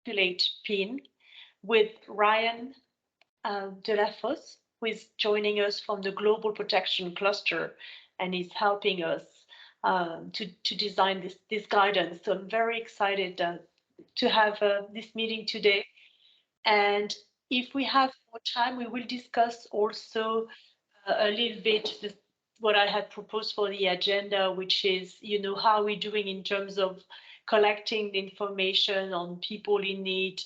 calculate PiN with Ryan Delafosse, who is joining us from the Global Protection Cluster and is helping us to design this guidance. So I'm very excited to have this meeting today. And if we have more time, we will discuss also a little bit what I had proposed for the agenda, which is, how we're doing in terms of collecting the information on people in need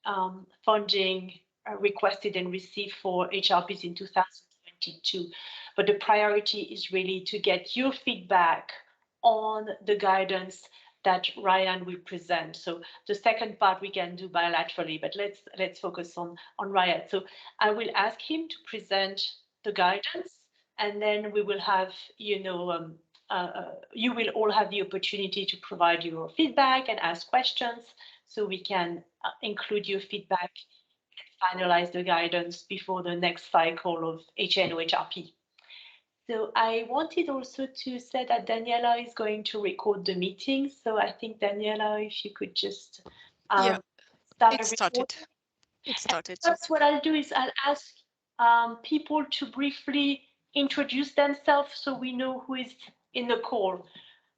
and funding requested and received for HRPs in 2022. But the priority is really to get your feedback on the guidance that Ryan will present. So the second part we can do bilaterally, but let's focus on Ryan. So I will ask him to present the guidance, and then we will have, you will all have the opportunity to provide your feedback and ask questions, so we can include your feedback and finalize the guidance before the next cycle of HNO-HRP. So I wanted also to say that Daniela is going to record the meeting. So I think, Daniela, if you could just Yeah, start it a started. recording. It started. That's what I'll do is I'll ask people to briefly introduce themselves so we know who is in the call.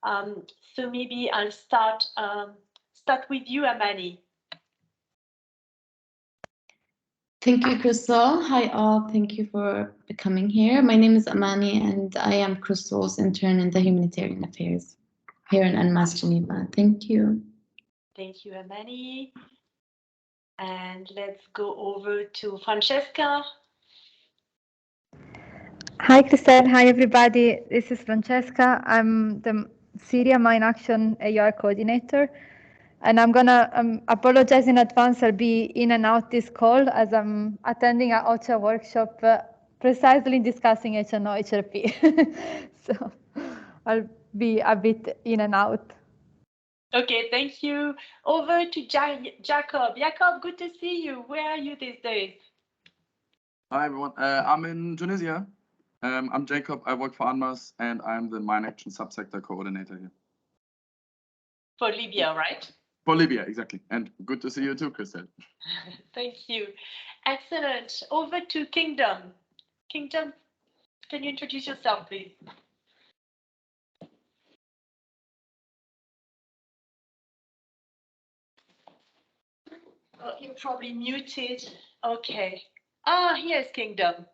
So maybe I'll start with you, Amani. Thank you, Crystal. Hi, all. Thank you for coming here. My name is Amani, and I am Crystal's intern in the Humanitarian Affairs here in UNMAS Geneva. Thank you. Thank you, Amani. And let's go over to Francesca. Hi, Crystal. Hi, everybody. This is Francesca. I'm the Syria Mine Action AR coordinator. And I'm gonna apologize in advance. I'll be in and out this call as I'm attending a OCHA workshop precisely discussing HNO HRP. So I'll be a bit in and out. Okay, thank you. Over to Jacob. Jacob, good to see you. Where are you these days? Hi, everyone. I'm in Tunisia. I'm Jacob. I work for UNMAS, and I'm the Mine Action Subsector Coordinator here. For Libya, right? For Libya, exactly. And good to see you too, Crystal. Thank you. Excellent. Over to Kingdom. Kingdom, can you introduce yourself, please? Oh, you're probably muted. Okay. Here's Kingdom.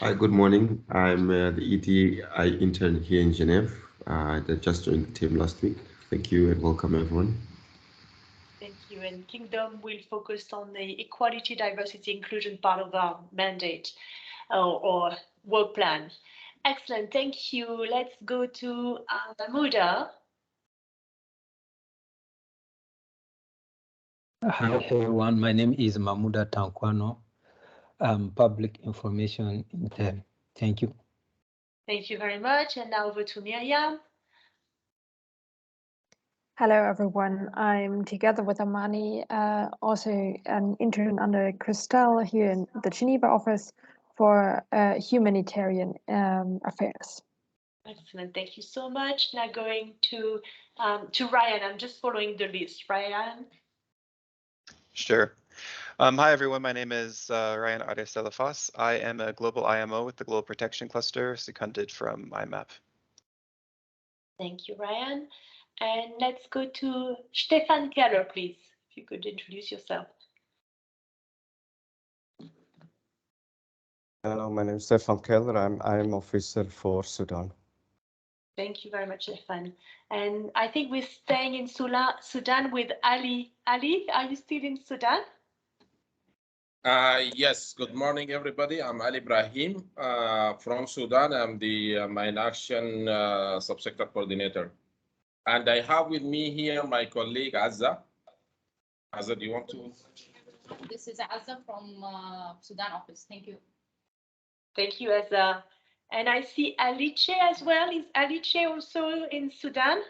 Hi, good morning. I'm the ETI intern here in Geneva. I just joined the team last week. Thank you and welcome, everyone. Thank you. And Kingdom will focus on the equality, diversity, inclusion part of our mandate or work plan. Excellent. Thank you. Let's go to Mahmouda. Hi, everyone. My name is Mahmouda Tankwano. I'm Public Information Intern. Thank you. Thank you very much. And now over to Miriam. Hello, everyone. I'm together with Amani, also an intern under Christelle here in the Geneva office for humanitarian affairs. Excellent. Thank you so much. Now going to Ryan. I'm just following the list. Ryan. Sure. Hi, everyone. My name is Ryan Arias de la Foz. I am a global IMO with the Global Protection Cluster, seconded from IMAP. Thank you, Ryan. And let's go to Stefan Keller, please. If you could introduce yourself. Hello, my name is Stefan Keller. I'm officer for Sudan. Thank you very much, Stefan. And I think we're staying in Sudan with Ali. Ali, are you still in Sudan? Yes, good morning, everybody. I'm Ali Ibrahim from Sudan. I'm the Mine Action Subsector Coordinator. And I have with me here my colleague, Azza. Azza, do you want to? This is Azza from Sudan office. Thank you. Thank you, Azza. And I see Alice as well. Is Alice also in Sudan?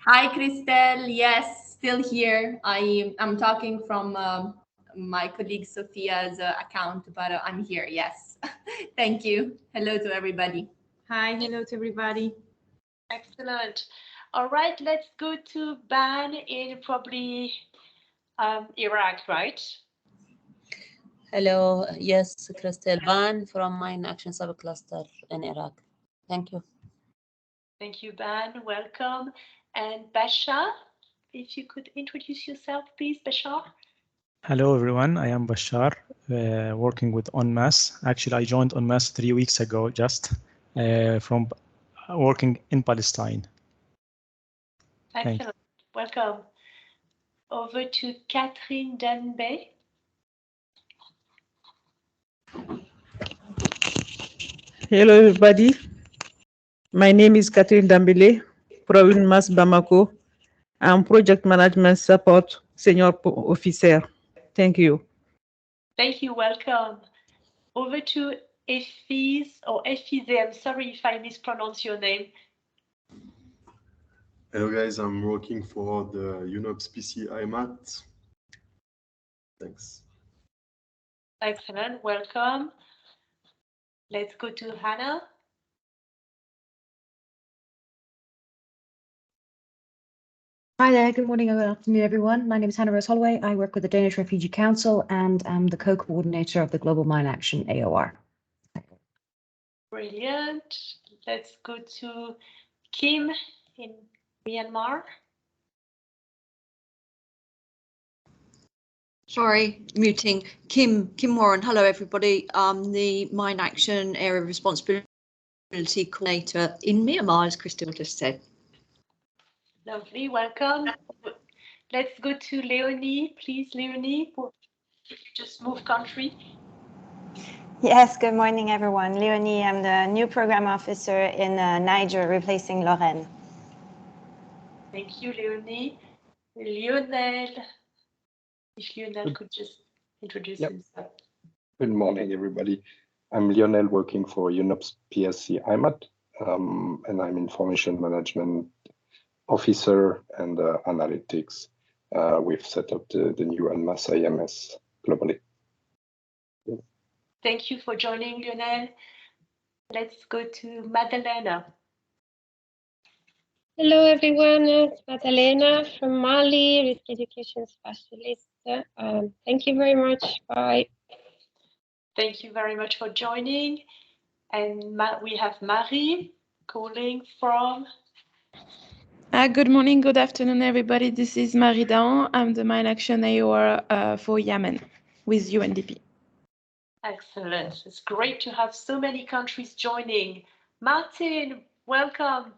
Hi, Christelle. Yes, still here. I'm talking from my colleague Sophia's account, but I'm here. Yes. Thank you. Hello to everybody. Hi, hello to everybody. Excellent. All right, let's go to Ban in probably Iraq, right? Hello, yes, Christel Ban from Mine Action Subcluster in Iraq. Thank you. Thank you, Ban. Welcome. And Bashar, if you could introduce yourself, please, Bashar. Hello, everyone. I am Bashar, working with UNMAS. Actually, I joined UNMAS 3 weeks ago, just from working in Palestine. Excellent. Welcome. Over to Catherine Denbey. Hello, everybody. My name is Catherine Dambele, from UNMAS Bamako. I'm Project Management Support Senior Officer. Thank you. Thank you. Welcome. Over to Efiz or Efize. I'm sorry if I mispronounce your name. Hello, guys. I'm working for the UNOPS PC IMAT. Thanks. Excellent. Welcome. Let's go to Hannah. Hi there, good morning or good afternoon, everyone. My name is Hannah Rose Holloway. I work with the Danish Refugee Council and I'm the co-coordinator of the Global Mine Action AOR. Brilliant. Let's go to Kim in Myanmar. Sorry, muting. Kim Warren. Hello, everybody. I'm the Mine Action Area Responsibility Coordinator in Myanmar, as Christelle just said. Lovely, welcome. Let's go to Leonie, please, Leonie. If you just move country. Yes, good morning, everyone. Leonie, I'm the new program officer in Niger, replacing Lorraine. Thank you, Leonie. Lionel, if Lionel could just introduce himself. Good morning, everybody. I'm Lionel, working for UNOPS PSC IMAT, and I'm Information Management Officer and Analytics. We've set up the new UNMAS IMS globally. Thank you for joining, Lionel. Let's go to Madalena. Hello, everyone. It's Madalena from Mali, Risk Education Specialist. Thank you very much. Bye. Thank you very much for joining. And we have Marie calling from. Good morning, good afternoon, everybody. This is Marie Daon. I'm the Mine Action AOR for Yemen with UNDP. Excellent. It's great to have so many countries joining. Martin, welcome.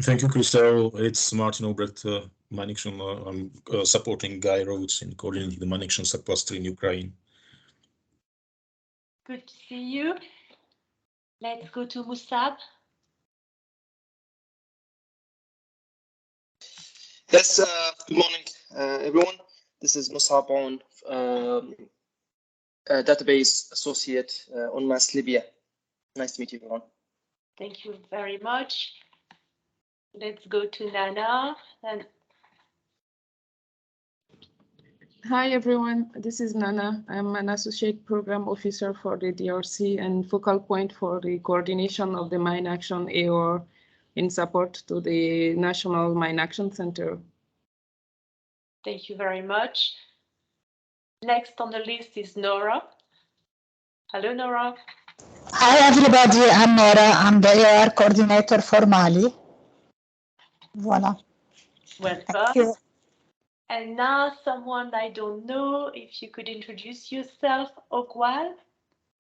Thank you, Christelle. It's Martin Obrecht, Mine Action. I'm supporting Guy Rhodes in coordinating the Mine Action subcluster in Ukraine. Good to see you. Let's go to Musab. Yes, good morning, everyone. This is Musab on database associate on UNMAS Libya. Nice to meet you, everyone. Thank you very much. Let's go to Nana. And hi, everyone. This is Nana. I'm an associate program officer for the DRC and focal point for the coordination of the Mine Action AOR in support to the National Mine Action Center. thank you very much. Next on the list is Nora. Hello, Nora. Hi, everybody. I'm Nora. I'm the AR coordinator for Mali. Voila. Welcome. And now someone I don't know, if you could introduce yourself, Ogwal.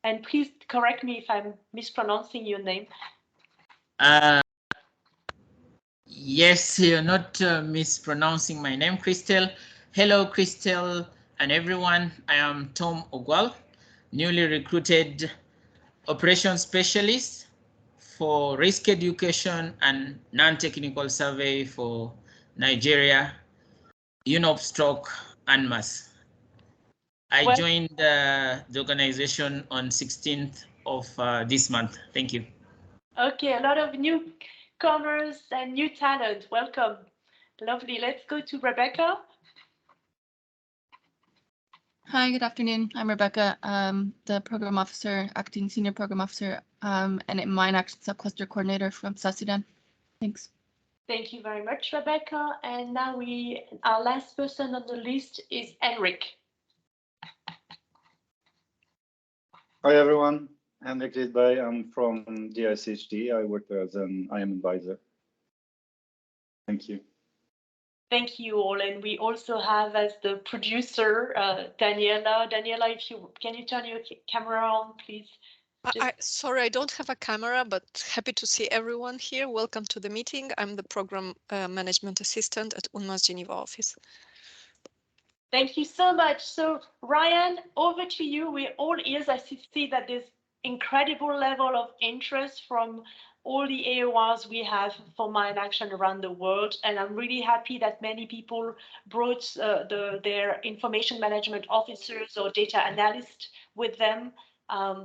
And please correct me if I'm mispronouncing your name. Yes, you're not mispronouncing my name, Christelle. Hello, Christelle and everyone. I am Tom Ogwal, newly recruited operations specialist for risk education and non-technical survey for Nigeria, UNOPS/UNMAS. I joined the organization on 16th of this month. Thank you. Okay, a lot of newcomers and new talent. Welcome. Lovely. Let's go to Rebecca. Hi, good afternoon. I'm Rebecca, the program officer, acting senior program officer, and Mine Action Subcluster Coordinator from South Sudan. Thanks. Thank you very much, Rebecca. And now our last person on the list is Henrik. Hi everyone, Henrik Lidberg. I'm from DICHD. I work as an IM advisor. Thank you. Thank you all. And we also have as the producer, Daniela. Daniela, can you turn your camera on, please? Sorry, I don't have a camera, but happy to see everyone here. Welcome to the meeting. I'm the program management assistant at UNMAS Geneva office. Thank you so much. So Ryan, over to you. We're all ears. I see that there's incredible level of interest from all the AORs we have for Mine Action around the world. And I'm really happy that many people brought their information management officers or data analysts with them.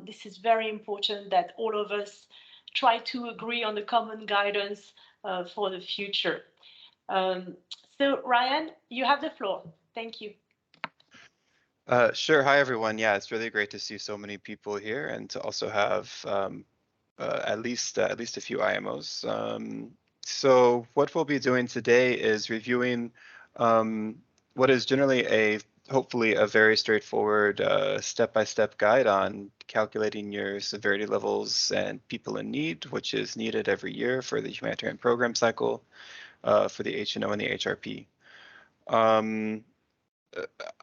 This is very important that all of us try to agree on the common guidance for the future. So Ryan, you have the floor. Thank you. Sure. Hi, everyone. Yeah, it's really great to see so many people here and to also have at least a few IMOs. So what we'll be doing today is reviewing what is generally hopefully a very straightforward step-by-step guide on calculating your severity levels and people in need, which is needed every year for the humanitarian program cycle for the HNO and the HRP.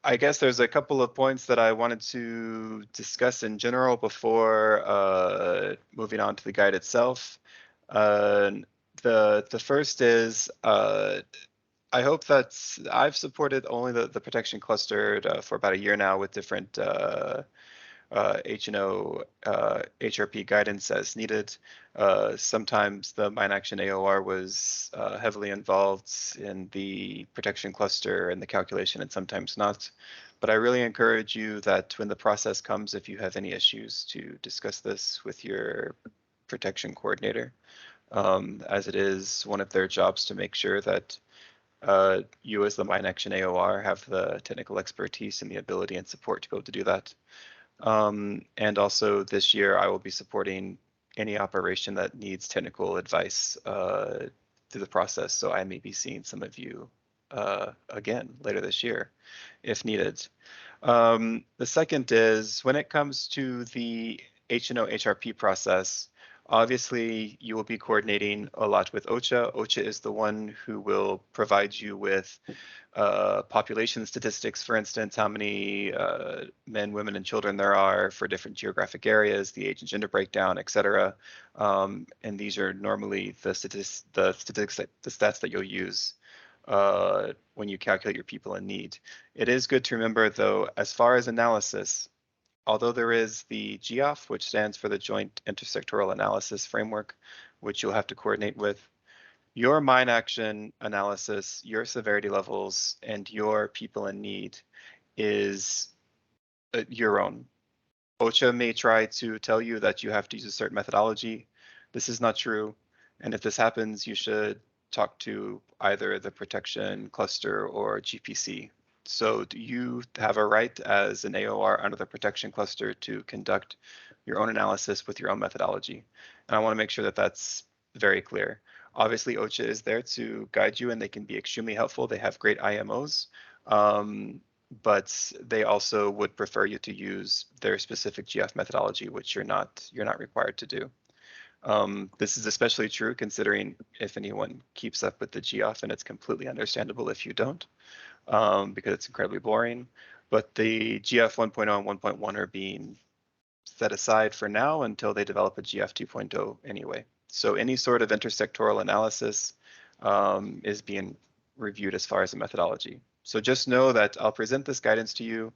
I guess there's a couple of points that I wanted to discuss in general before moving on to the guide itself. The first is I hope that I've supported only the protection clustered for about a year now with different HNO, HRP guidance as needed. Sometimes the Mine Action AOR was heavily involved in the protection cluster and the calculation and sometimes not. But I really encourage you that when the process comes, if you have any issues, to discuss this with your protection coordinator, as it is one of their jobs to make sure that you as the Mine Action AOR have the technical expertise and the ability and support to be able to do that. And also this year, I will be supporting any operation that needs technical advice through the process. So I may be seeing some of you again later this year if needed. The second is when it comes to the HNO HRP process, obviously you will be coordinating a lot with OCHA. OCHA is the one who will provide you with population statistics, for instance, how many men, women, and children there are for different geographic areas, the age and gender breakdown, etc. And these are normally the stats that you'll use when you calculate your people in need. It is good to remember, though, as far as analysis, although there is the GEOF, which stands for the Joint Intersectoral Analysis Framework, which you'll have to coordinate with, your Mine Action analysis, your severity levels, and your people in need is your own. OCHA may try to tell you that you have to use a certain methodology. This is not true. And if this happens, you should talk to either the protection cluster or GPC. So you have a right as an AOR under the protection cluster to conduct your own analysis with your own methodology. And I want to make sure that that's very clear. Obviously, OCHA is there to guide you and they can be extremely helpful. They have great IMOs, but they also would prefer you to use their specific GF methodology, which you're not required to do. This is especially true considering if anyone keeps up with the GF, and it's completely understandable if you don't, because it's incredibly boring. But the GF 1.0 and 1.1 are being set aside for now until they develop a GF 2.0 anyway. So any sort of intersectoral analysis is being reviewed as far as the methodology. So just know that I'll present this guidance to you,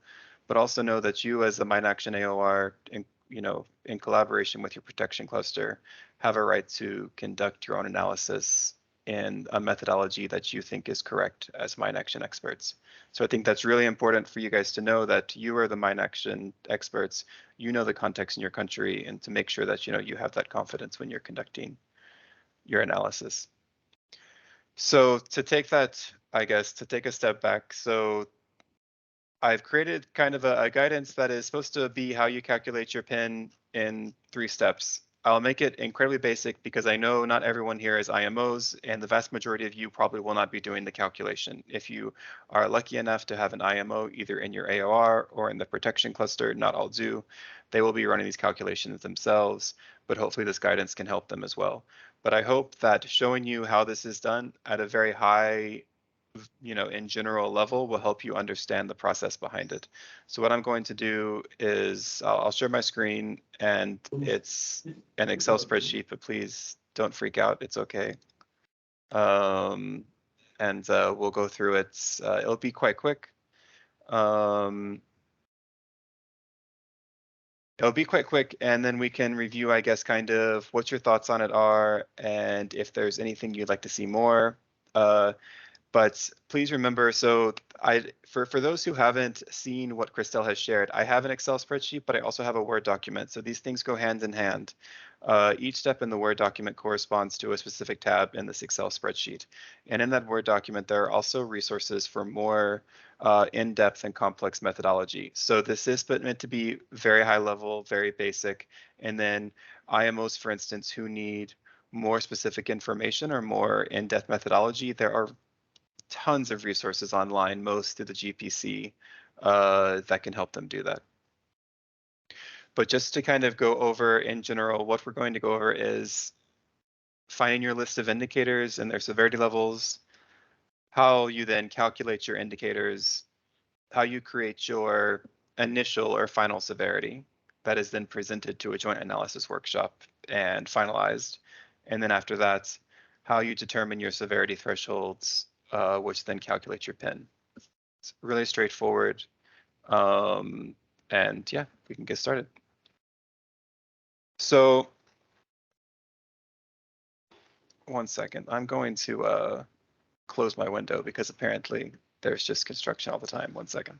but also know that you as the Mine Action AOR, in collaboration with your protection cluster, have a right to conduct your own analysis in a methodology that you think is correct as Mine Action experts. So I think that's really important for you guys to know that you are the Mine Action experts, you know the context in your country, and to make sure that you have that confidence when you're conducting your analysis. So to take that, I guess, to take a step back, so I've created kind of a guidance that is supposed to be how you calculate your PiN in 3 steps. I'll make it incredibly basic because I know not everyone here is IMOs, and the vast majority of you probably will not be doing the calculation. If you are lucky enough to have an IMO either in your AOR or in the protection cluster, not all do, they will be running these calculations themselves, but hopefully this guidance can help them as well. But I hope that showing you how this is done at a very high, in general level will help you understand the process behind it. So what I'm going to do is I'll share my screen, and it's an Excel spreadsheet, but please don't freak out. It's okay. And we'll go through it. It'll be quite quick. It'll be quite quick, and then we can review, I guess, kind of what your thoughts on it are, and if there's anything you'd like to see more. But please remember, so for those who haven't seen what Christelle has shared, I have an Excel spreadsheet, but I also have a Word document. So these things go hand in hand. Each step in the Word document corresponds to a specific tab in this Excel spreadsheet. And in that Word document, there are also resources for more in-depth and complex methodology. So this is meant to be very high level, very basic. And then IMOs, for instance, who need more specific information or more in-depth methodology, there are tons of resources online, most through the GPC, that can help them do that. But just to kind of go over in general, what we're going to go over is finding your list of indicators and their severity levels, how you then calculate your indicators, how you create your initial or final severity that is then presented to a joint analysis workshop and finalized. And then after that, how you determine your severity thresholds, which then calculate your PiN. It's really straightforward. And yeah, we can get started. So one second, I'm going to close my window because apparently there's just construction all the time. One second.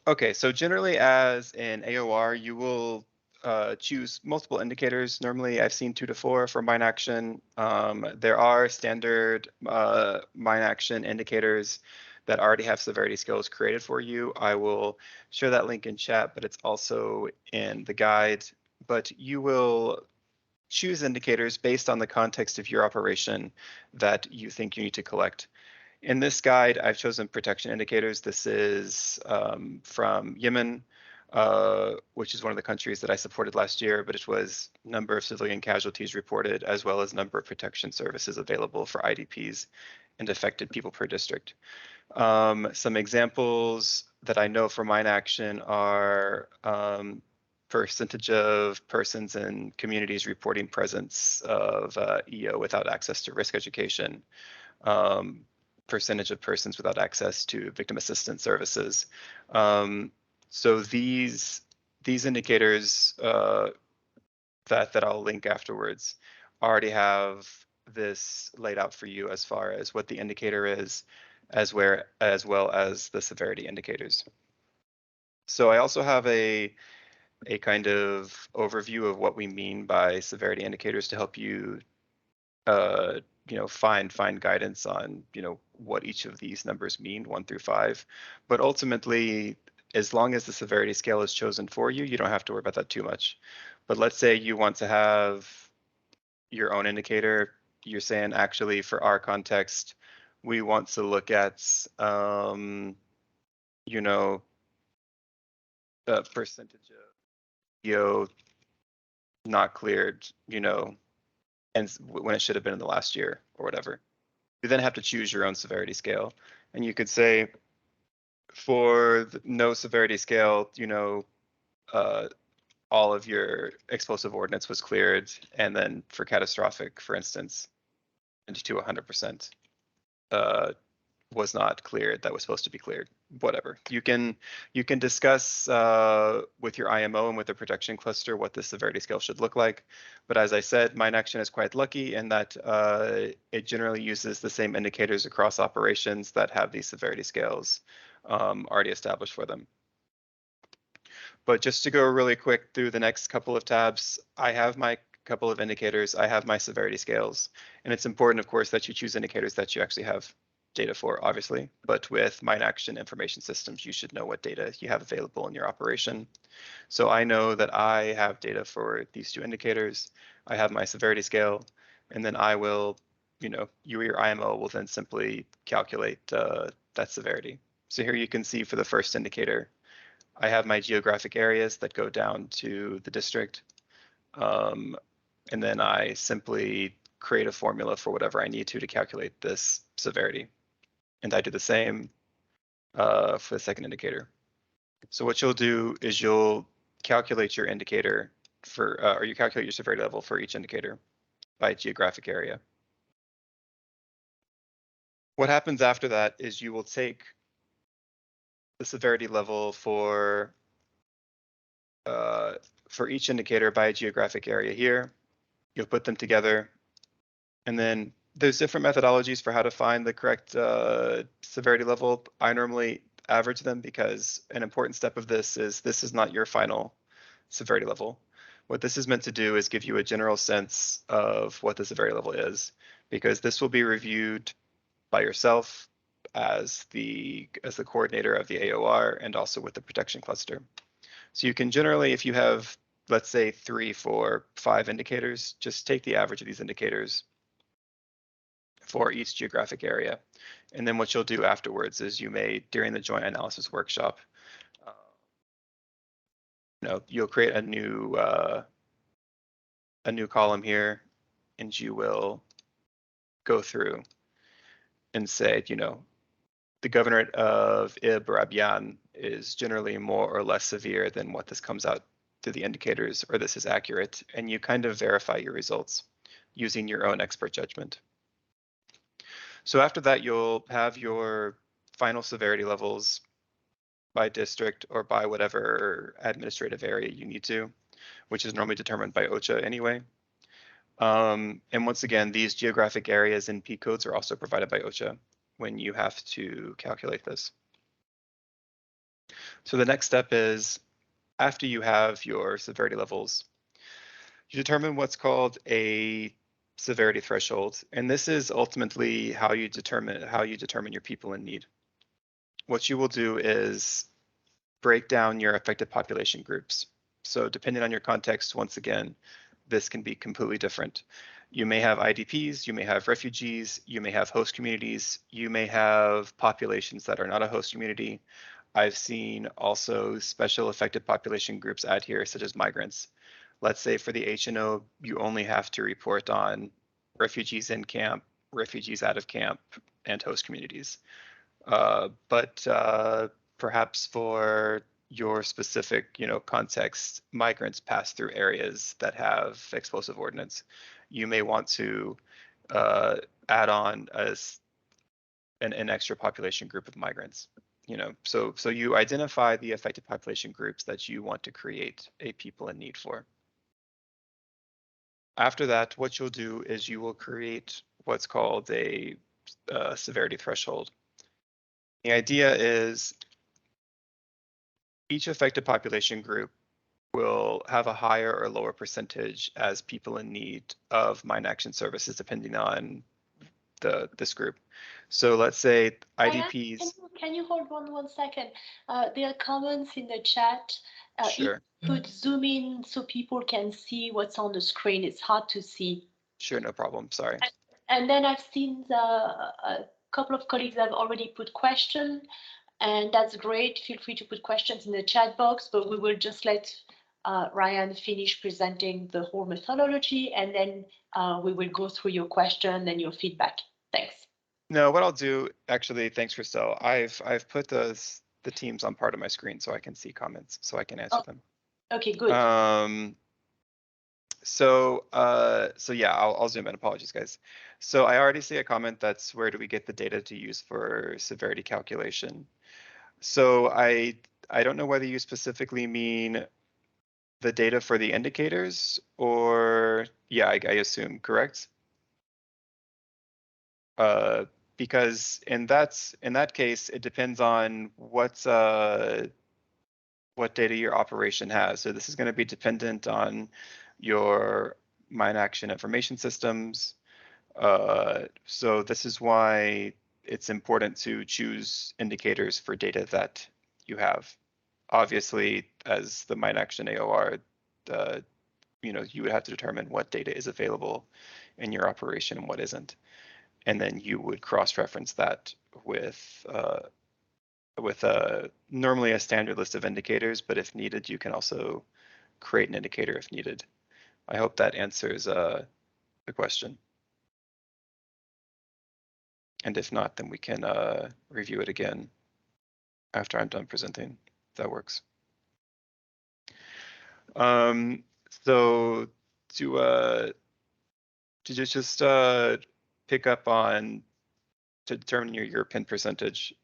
Okay, so generally as in AOR, you will choose multiple indicators. Normally I've seen 2 to 4 for mine action. There are standard mine action indicators that already have severity scales created for you. I will share that link in chat, but it's also in the guide. But you will choose indicators based on the context of your operation that you think you need to collect. In this guide, I've chosen protection indicators. This is from Yemen, which is one of the countries that I supported last year, but it was number of civilian casualties reported, as well as number of protection services available for IDPs and affected people per district. Some examples that I know for mine action are percentage of persons in communities reporting presence of EO without access to risk education, percentage of persons without access to victim assistance services. So these indicators that I'll link afterwards already have this laid out for you as far as what the indicator is, as well as the severity indicators. So I also have a kind of overview of what we mean by severity indicators to help you find guidance on, what each of these numbers mean, 1 through 5. But ultimately, as long as the severity scale is chosen for you, you don't have to worry about that too much. But let's say you want to have your own indicator. You're saying, actually, for our context, we want to look at, the percentage of EO not cleared, and when it should have been in the last year or whatever. You then have to choose your own severity scale. And you could say, for no severity scale, all of your explosive ordnance was cleared. And then for catastrophic, for instance, and to 100% was not cleared that was supposed to be cleared. Whatever. You can discuss with your IMO and with the protection cluster what the severity scale should look like. But as I said, mine action is quite lucky in that it generally uses the same indicators across operations that have these severity scales already established for them. But just to go really quick through the next couple of tabs, I have my couple of indicators. I have my severity scales, and it's important, of course, that you choose indicators that you actually have data for, obviously. But with mine action information systems, you should know what data you have available in your operation. So I know that I have data for these two indicators. I have my severity scale, and then I will, you or your IMO will then simply calculate that severity. So here you can see for the first indicator, I have my geographic areas that go down to the district. And then I simply create a formula for whatever I need to calculate this severity. And I do the same for the second indicator. So what you'll do is you'll calculate your indicator for, or you calculate your severity level for each indicator by geographic area. What happens after that is you will take the severity level for each indicator by geographic area here. You'll put them together, and then there's different methodologies for how to find the correct severity level. I normally average them because an important step of this is not your final severity level. What this is meant to do is give you a general sense of what the severity level is, because this will be reviewed by yourself as the coordinator of the AOR and also with the protection cluster. So you can generally, if you have, let's say 3, 4, 5 indicators, just take the average of these indicators for each geographic area. And then what you'll do afterwards is you may, during the joint analysis workshop, you'll create a new column here, and you will go through and say, the governorate of Ib or Abyan is generally more or less severe than what this comes out to the indicators, or this is accurate, and you kind of verify your results using your own expert judgment. So after that, you'll have your final severity levels by district or by whatever administrative area you need to, which is normally determined by OCHA anyway. And once again, these geographic areas and P codes are also provided by OCHA when you have to calculate this. So the next step is, after you have your severity levels, you determine what's called a severity threshold. And this is ultimately how you determine your people in need. What you will do is break down your affected population groups. So depending on your context, once again, this can be completely different. You may have IDPs, you may have refugees, you may have host communities, you may have populations that are not a host community. I've seen also special affected population groups out here, such as migrants. Let's say for the HNO, you only have to report on refugees in camp, refugees out of camp, and host communities. But perhaps for your specific, context, migrants pass through areas that have explosive ordnance. You may want to add on an extra population group of migrants. So you identify the affected population groups that you want to create a people in need for. After that, what you'll do is you will create what's called a severity threshold. The idea is each affected population group will have a higher or lower percentage as people in need of mine action services, depending on this group. So let's say IDPs. Can you hold on 1 second? There are comments in the chat. Sure. Put zoom in so people can see what's on the screen. It's hard to see. Sure, no problem. Sorry. And then I've seen a couple of colleagues have already put questions, and that's great. Feel free to put questions in the chat box, but we will just let Ryan finish presenting the whole methodology, and then we will go through your question and your feedback. Thanks. No, what I'll do, actually, thanks, Christelle. I've put the teams on part of my screen so I can see comments, so I can answer them. Okay, good. So yeah, I'll zoom in. Apologies, guys. So I already see a comment that's, where do we get the data to use for severity calculation? So I don't know whether you specifically mean the data for the indicators, or yeah, I assume, correct? Because in that case, it depends on what what data your operation has. So this is going to be dependent on your mine action information systems. So this is why it's important to choose indicators for data that you have. Obviously, as the mine action AOR, you would have to determine what data is available in your operation and what isn't. And then you would cross-reference that with normally a standard list of indicators, but if needed, you can also create an indicator if needed. I hope that answers the question. And if not, then we can review it again after I'm done presenting, if that works. So to just pick up on to determine your PiN percentage,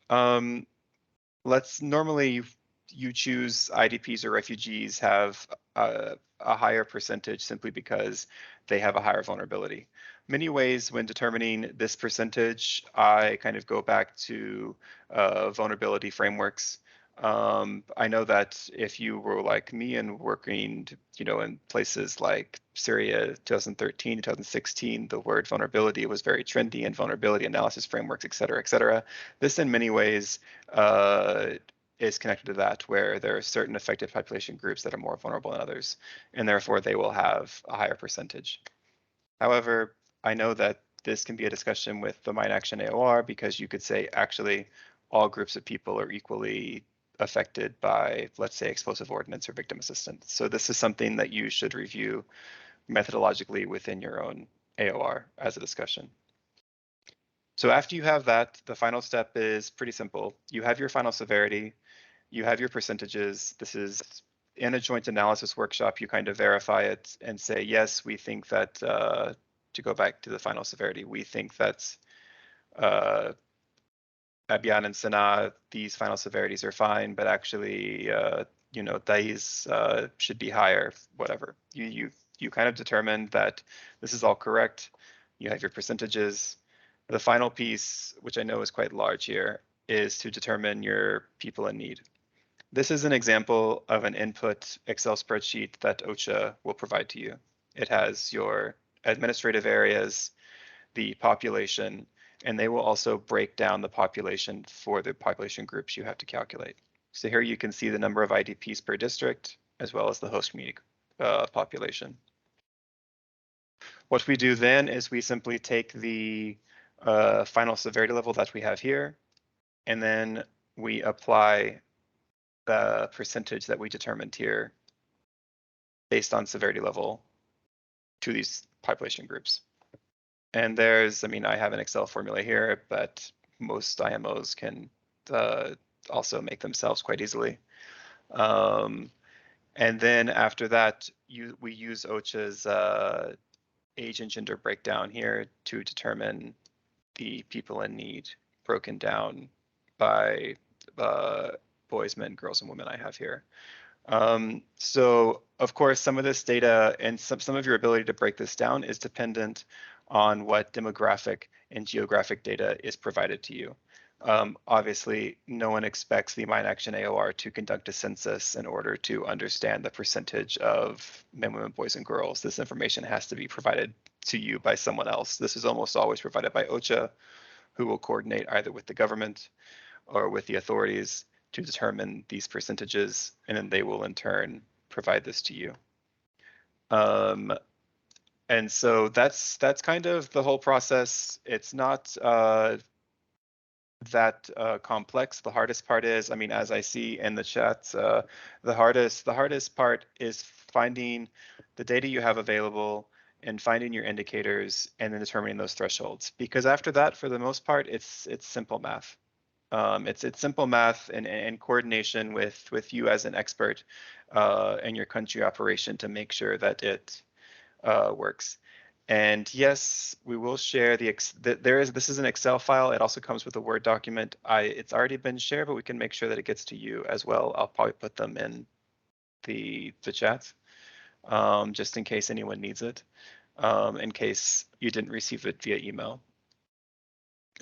let's normally you choose IDPs or refugees have a higher percentage simply because they have a higher vulnerability. Many ways when determining this percentage, I kind of go back to vulnerability frameworks. I know that if you were like me and working, in places like Syria 2013, 2016, the word vulnerability was very trendy, and vulnerability analysis frameworks, et cetera, et cetera. This in many ways is connected to that, where there are certain affected population groups that are more vulnerable than others, and therefore they will have a higher percentage. However, I know that this can be a discussion with the mine action AOR, because you could say actually all groups of people are equally affected by, let's say, explosive ordnance or victim assistance. So this is something that you should review methodologically within your own AOR as a discussion. So after you have that, the final step is pretty simple. You have your final severity, you have your percentages. This is in a joint analysis workshop, you kind of verify it and say, yes, we think that, to go back to the final severity, we think that Abyan and Sanaa, these final severities are fine, but actually, Thais should be higher, whatever. You kind of determine that this is all correct. You have your percentages. The final piece, which I know is quite large here, is to determine your people in need. This is an example of an input Excel spreadsheet that OCHA will provide to you. It has your administrative areas, the population, and they will also break down the population for the population groups you have to calculate. So here you can see the number of IDPs per district, as well as the host community population. What we do then is we simply take the final severity level that we have here, and then we apply the percentage that we determined here based on severity level to these population groups. And there's, I have an Excel formula here, but most IMOs can also make themselves quite easily. And then after that, we use OCHA's age and gender breakdown here to determine the people in need broken down by boys, men, girls, and women I have here. So of course, some of this data and some of your ability to break this down is dependent on what demographic and geographic data is provided to you. Obviously, no one expects the Mine Action AOR to conduct a census in order to understand the percentage of men, women, boys, and girls. This information has to be provided to you by someone else. This is almost always provided by OCHA, who will coordinate either with the government or with the authorities to determine these percentages, and then they will in turn provide this to you. And so that's kind of the whole process. It's not that complex. The hardest part is, as I see in the chat, the hardest part is finding the data you have available and finding your indicators and then determining those thresholds. Because after that, for the most part, it's simple math. It's simple math and coordination with you as an expert and your country operation to make sure that it works. And yes, we will share this is an Excel file. It also comes with a Word document. It's already been shared, but we can make sure that it gets to you as well. I'll probably put them in the chat just in case anyone needs it, in case you didn't receive it via email.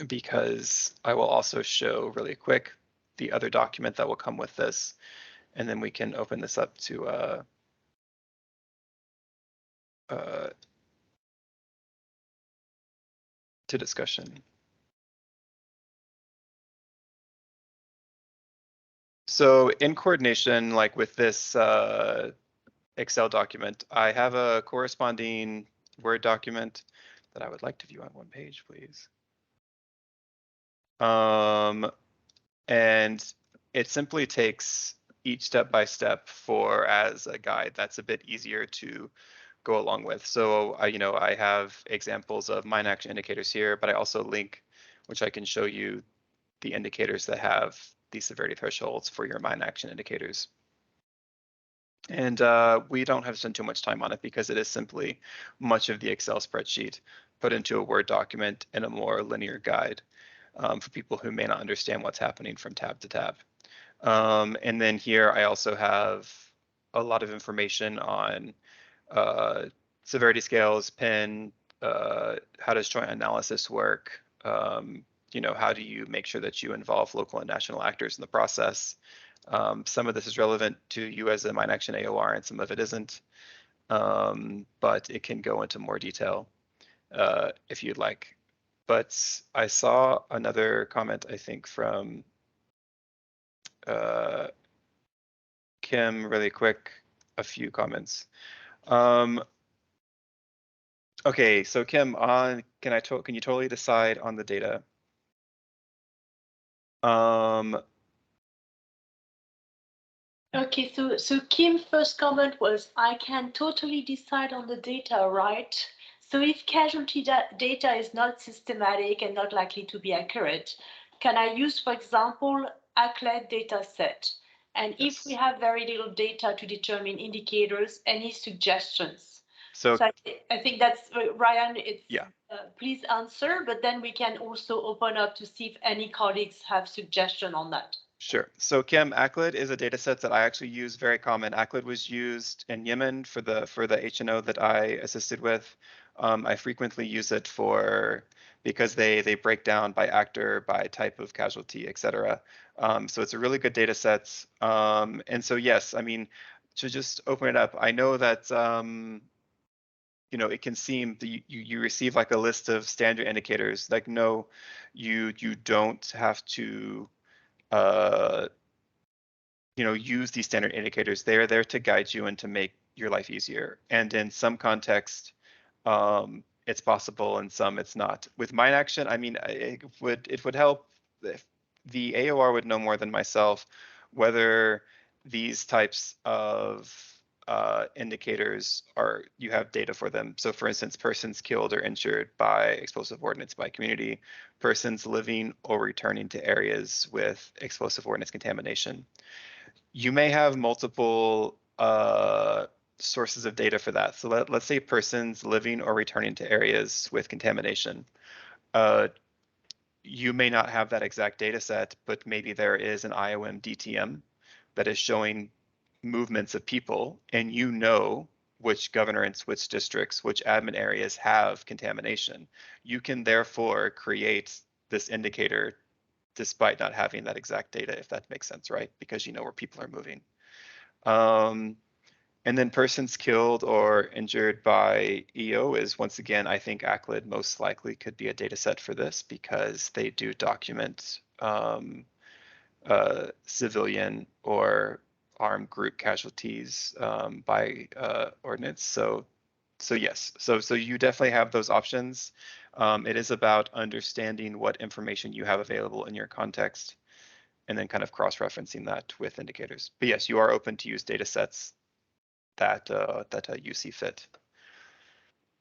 Because I will also show really quick the other document that will come with this. and then we can open this up to discussion. So in coordination, like with this Excel document, I have a corresponding Word document that I would like to view on one page, please. And it simply takes each step by step for as a guide. That's a bit easier to go along with. So I have examples of mine action indicators here, but I also link, which I can show you the indicators that have the severity thresholds for your mine action indicators. And we don't have to spend too much time on it because it is simply much of the Excel spreadsheet put into a Word document in a more linear guide for people who may not understand what's happening from tab to tab. And then here I also have a lot of information on severity scales, PiN, how does joint analysis work, how do you make sure that you involve local and national actors in the process. Some of this is relevant to you as a mine action AOR and some of it isn't, but it can go into more detail if you'd like. But I saw another comment, I think, from Kim really quick, a few comments. Okay, so Kim, can you totally decide on the data? Okay, so Kim's first comment was, I can totally decide on the data, right? So if casualty data is not systematic and not likely to be accurate, can I use, for example, ACLED data set? And if we have very little data to determine indicators, any suggestions? So I think that's, Ryan, please answer, but then we can also open up to see if any colleagues have suggestion on that. Sure. So Kim, ACLED is a data set that I actually use very common. ACLED was used in Yemen for the HNO that I assisted with. I frequently use it because they break down by actor, by type of casualty, et cetera. So it's a really good data set. And so yes, I mean, to just open it up, I know that it can seem that you receive like a list of standard indicators. Like no, you don't have to use these standard indicators. They are there to guide you and to make your life easier. And in some context, it's possible, and some it's not. With mine action, I mean, it would help if the AOR would know more than myself whether these types of indicators you have data for them. So for instance, persons killed or injured by explosive ordnance by community, persons living or returning to areas with explosive ordnance contamination. You may have multiple sources of data for that. So let's say persons living or returning to areas with contamination. You may not have that exact data set, but maybe there is an IOM DTM that is showing movements of people, and you know which governorates, which districts, which admin areas have contamination. You can therefore create this indicator despite not having that exact data, if that makes sense, right? Because you know where people are moving. And then persons killed or injured by EO is, once again, I think ACLED most likely could be a data set for this because they do document civilian or armed group casualties by ordnance. So yes, so you definitely have those options. It is about understanding what information you have available in your context and then kind of cross-referencing that with indicators. But yes, you are open to use data sets that you see fit.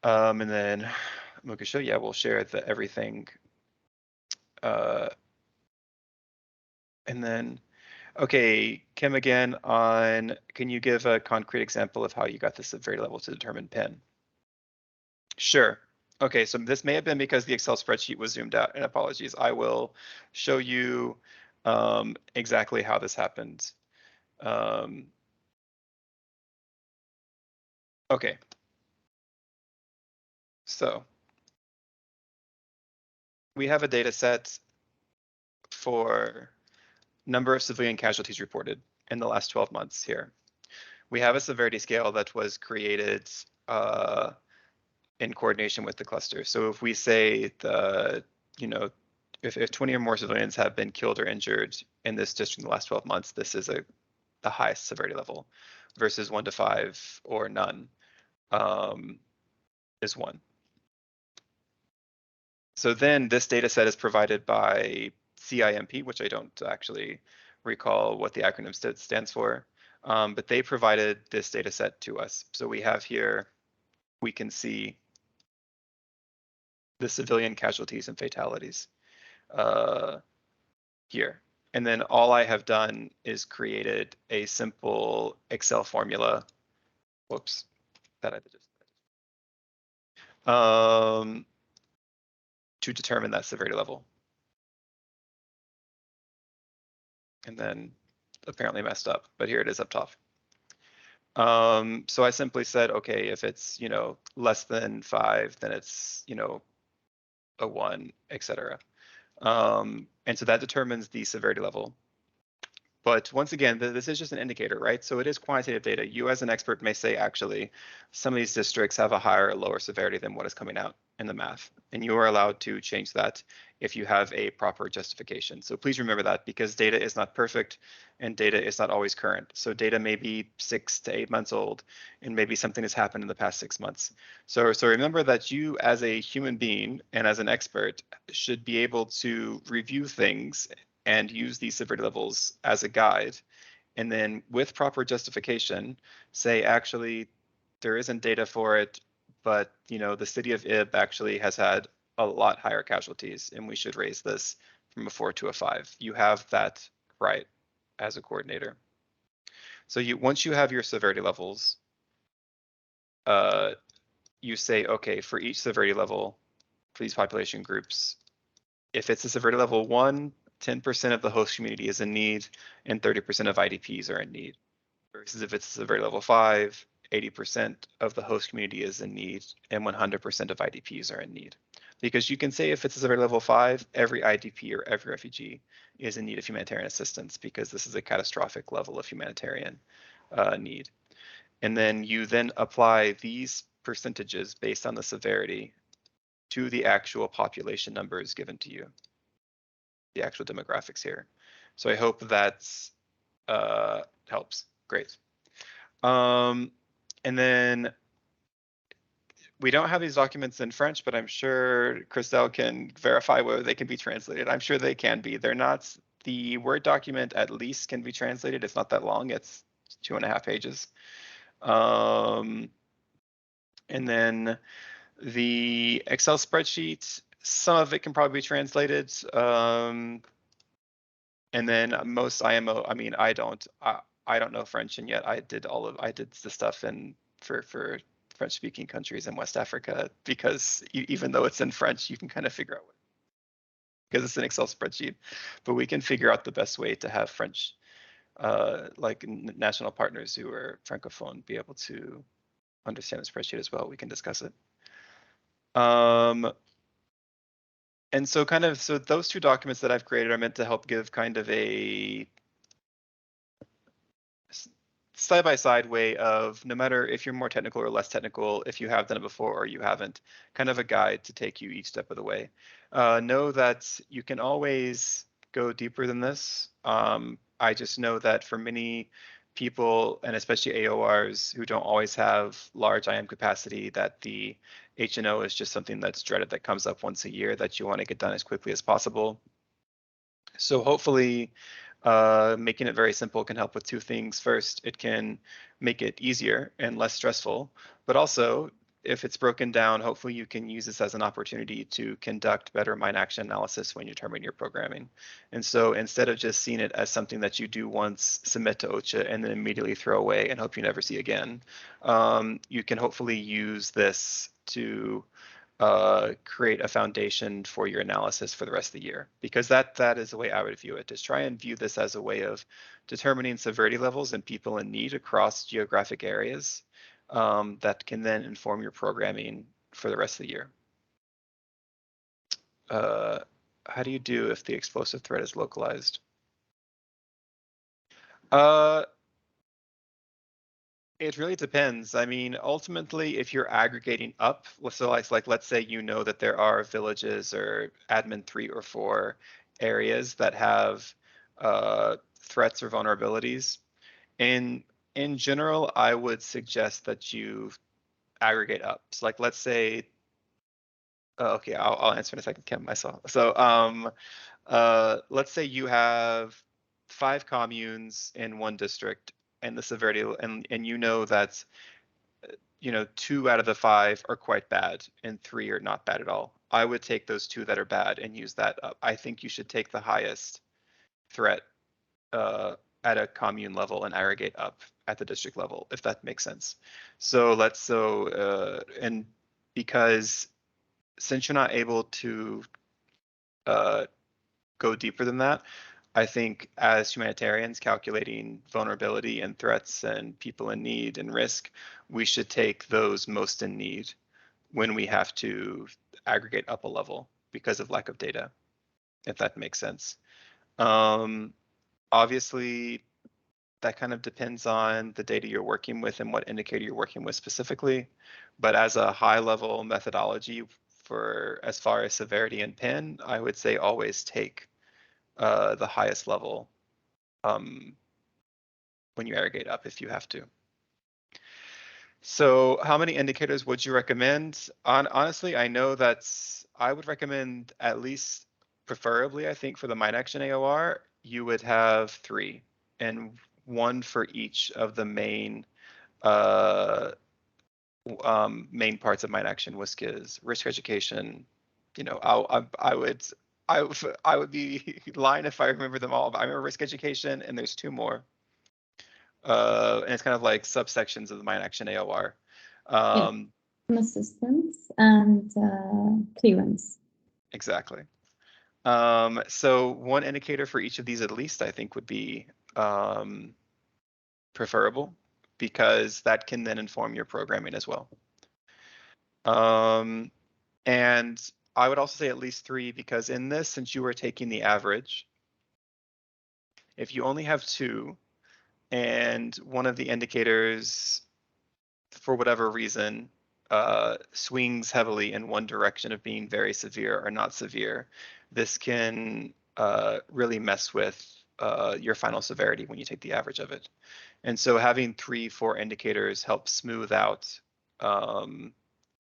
And then Mukasho, yeah, we'll share everything. And then, okay, Kim again can you give a concrete example of how you got the severity level to determine PiN? Sure. Okay, so this may have been because the Excel spreadsheet was zoomed out, and apologies. I will show you exactly how this happened. Okay. So we have a data set for number of civilian casualties reported. in the last 12 months here. We have a severity scale that was created in coordination with the cluster. So if we say if 20 or more civilians have been killed or injured in this district in the last 12 months, this is the highest severity level, versus 1 to 5 or none is 1. So then this data set is provided by CIMP, which I don't actually recall what the acronym stands for, but they provided this data set to us. So we have here, we can see the civilian casualties and fatalities here. And then all I have done is created a simple Excel formula. Whoops, that I just to determine that severity level. And then apparently messed up, but here it is up top. So I simply said, okay, if it's, less than 5, then it's, a 1, etc. And so that determines the severity level. But once again, this is just an indicator, right? So it is quantitative data. You as an expert may say, actually, some of these districts have a higher or lower severity than what is coming out in the math. And you are allowed to change that if you have a proper justification. So please remember that, because data is not perfect and data is not always current. So data may be 6 to 8 months old, and maybe something has happened in the past 6 months. So remember that you as a human being and as an expert should be able to review things and use these severity levels as a guide. And then with proper justification, say, actually, there isn't data for it, but the city of Ib actually has had a lot higher casualties, and we should raise this from a 4 to a 5. You have that right as a coordinator. So once you have your severity levels, you say, okay, for each severity level, for these population groups, if it's a severity level 1, 10% of the host community is in need, and 30% of IDPs are in need. Versus if it's a severity level 5, 80% of the host community is in need, and 100% of IDPs are in need. Because you can say if it's a severity level 5, every IDP or every refugee is in need of humanitarian assistance, because this is a catastrophic level of humanitarian need. And then you then apply these percentages based on the severity to the actual population numbers given to you, the actual demographics here. So I hope that helps. Great. And then we don't have these documents in French, but I'm sure Christelle can verify whether they can be translated. I'm sure they can be. They're not, the Word document at least can be translated. It's not that long. It's 2.5 pages. And then the Excel spreadsheet, some of it can probably be translated. And then most IMO, I don't know French, and yet I did the stuff for French speaking countries in West Africa, because even though it's in French, you can kind of figure out because it's an Excel spreadsheet, but we can figure out the best way to have French, like national partners who are Francophone, be able to understand the spreadsheet as well. We can discuss it. And so those 2 documents that I've created are meant to help give kind of a side-by-side way of, no matter if you're more technical or less technical, if you have done it before or you haven't, kind of a guide to take you each step of the way. Know that you can always go deeper than this. I just know that for many people, and especially AORs who don't always have large IM capacity, that the HNO is just something that's dreaded, that comes up once a year, that you want to get done as quickly as possible. So hopefully making it very simple can help with 2 things. First, it can make it easier and less stressful, but also if it's broken down, hopefully you can use this as an opportunity to conduct better mine action analysis when you're determining your programming. And so instead of just seeing it as something that you do once, submit to OCHA, and then immediately throw away and hope you never see again, you can hopefully use this to create a foundation for your analysis for the rest of the year, because that is the way I would view it, is try and view this as a way of determining severity levels and people in need across geographic areas that can then inform your programming for the rest of the year. How do you do if the explosive threat is localized? It really depends. I mean, ultimately, if you're aggregating up, so like let's say you know that there are villages or admin 3 or 4 areas that have threats or vulnerabilities. In general, I would suggest that you aggregate up. So like let's say, okay, I'll answer in a second, Kim, myself. So let's say you have 5 communes in one district, and the severity, and you know that 2 out of the 5 are quite bad and 3 are not bad at all. I would take those 2 that are bad and use that up. I think you should take the highest threat at a commune level and aggregate up at the district level, if that makes sense. So and because since you're not able to go deeper than that, I think as humanitarians calculating vulnerability and threats and people in need and risk, we should take those most in need when we have to aggregate up a level because of lack of data, if that makes sense. Obviously, that kind of depends on the data you're working with and what indicator you're working with specifically. But as a high level methodology for as far as severity and PiN, I would say always take the highest level when you aggregate up if you have to. So how many indicators would you recommend? Honestly, I know I would recommend at least, preferably, I think for the mine action AOR, you would have 3 and 1 for each of the main main parts of mine action, which is risk education. I would be lying if I remember them all, but I remember risk education, and there's 2 more. And it's kind of like subsections of the mine action AOR. Assistance and clearance. Exactly. So 1 indicator for each of these at least, I think, would be preferable, because that can then inform your programming as well. And I would also say at least 3, because in this, since you are taking the average, if you only have 2 and one of the indicators, for whatever reason, swings heavily in one direction of being very severe or not severe, this can really mess with your final severity when you take the average of it. And so having 3, 4 indicators helps smooth out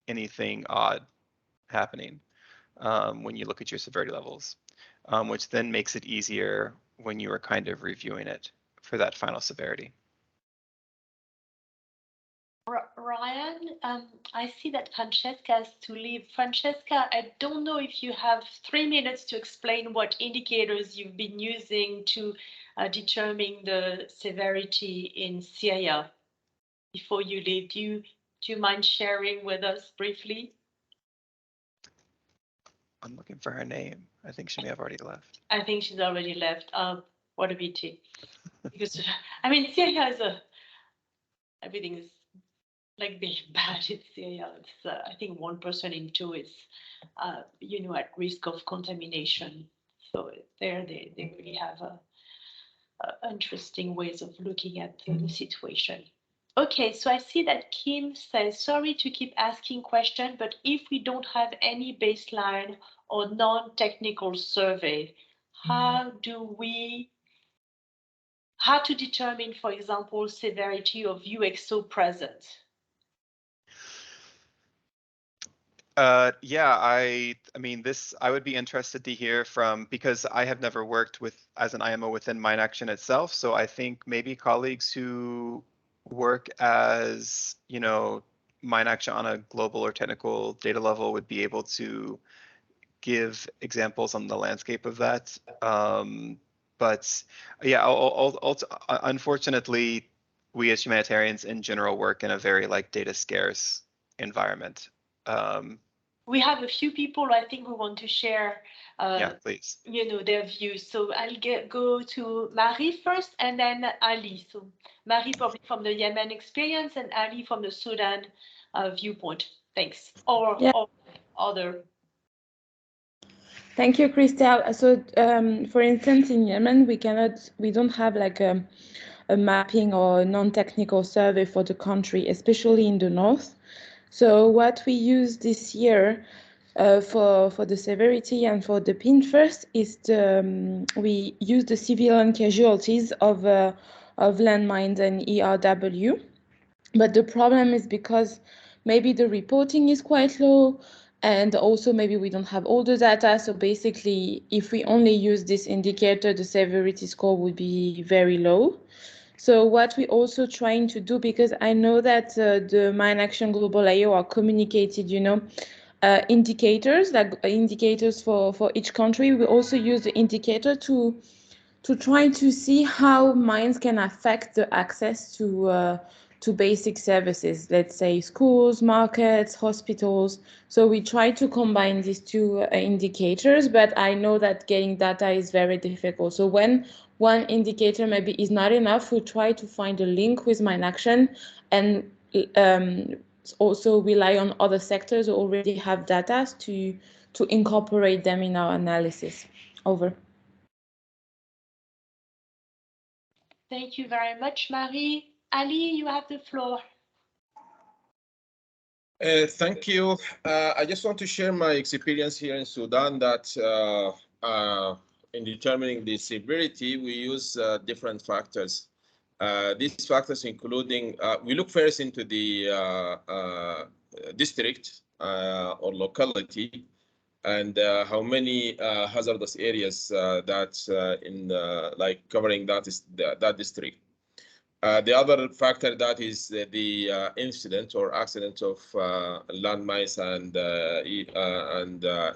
anything odd happening when you look at your severity levels, which then makes it easier when you are kind of reviewing it for that final severity. Ryan, I see that Francesca has to leave. Francesca, I don't know if you have 3 minutes to explain what indicators you've been using to determine the severity in Syria before you leave. Do you mind sharing with us briefly? I'm looking for her name. I think she may have already left. I think she's already left. What a pity. Because, I mean, Syria is everything is like being bad in Syria. It's, I think 1 person in 2 is, at risk of contamination. So there they really have interesting ways of looking at the situation. Okay, so I see that Kim says, sorry to keep asking questions, but if we don't have any baseline or non-technical survey, how to determine, for example, severity of UXO present? Yeah, I mean, I would be interested to hear from, because I have never worked as an IMO within mine action itself. So I think maybe colleagues who work as, mine action on a global or technical data level would be able to give examples on the landscape of that. But yeah, unfortunately, we as humanitarians in general work in a very data scarce environment. We have a few people I think who want to share yeah, please. Their views. So I'll go to Marie first and then Ali. So Marie probably from the Yemen experience and Ali from the Sudan viewpoint. Thanks. Or other. Thank you, Christelle. So, for instance, in Yemen, we don't have a mapping or a non-technical survey for the country, especially in the north. So what we use this year for the severity and for the PiN first is we use the civilian casualties of landmines and ERW. But the problem is because maybe the reporting is quite low, and also maybe we don't have all the data. So basically, if we only use this indicator, the severity score would be very low. So what we're also trying to do, because I know that the Mine Action Global IO are communicated, indicators, like indicators for each country. We also use the indicator to try to see how mines can affect the access to basic services, let's say schools, markets, hospitals. So we try to combine these two indicators, but I know that getting data is very difficult. So when one indicator maybe is not enough, we try to find a link with Mine Action and also rely on other sectors who already have data to incorporate them in our analysis. Over. Thank you very much, Marie. Ali, you have the floor. Thank you. I just want to share my experience here in Sudan that in determining the severity, we use different factors. These factors including, we look first into the district or locality and how many hazardous areas that like covering that is that district. The other factor that is the incident or accident of landmines and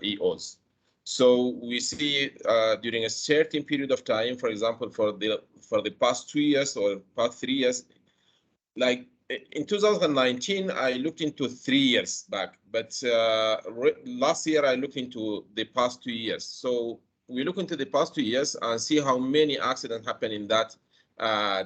EOs. So we see during a certain period of time, for example, for the past 2 years or past 3 years, like in 2019, I looked into 3 years back, but last year I looked into the past 2 years. So we look into the past 2 years and see how many accidents happen in that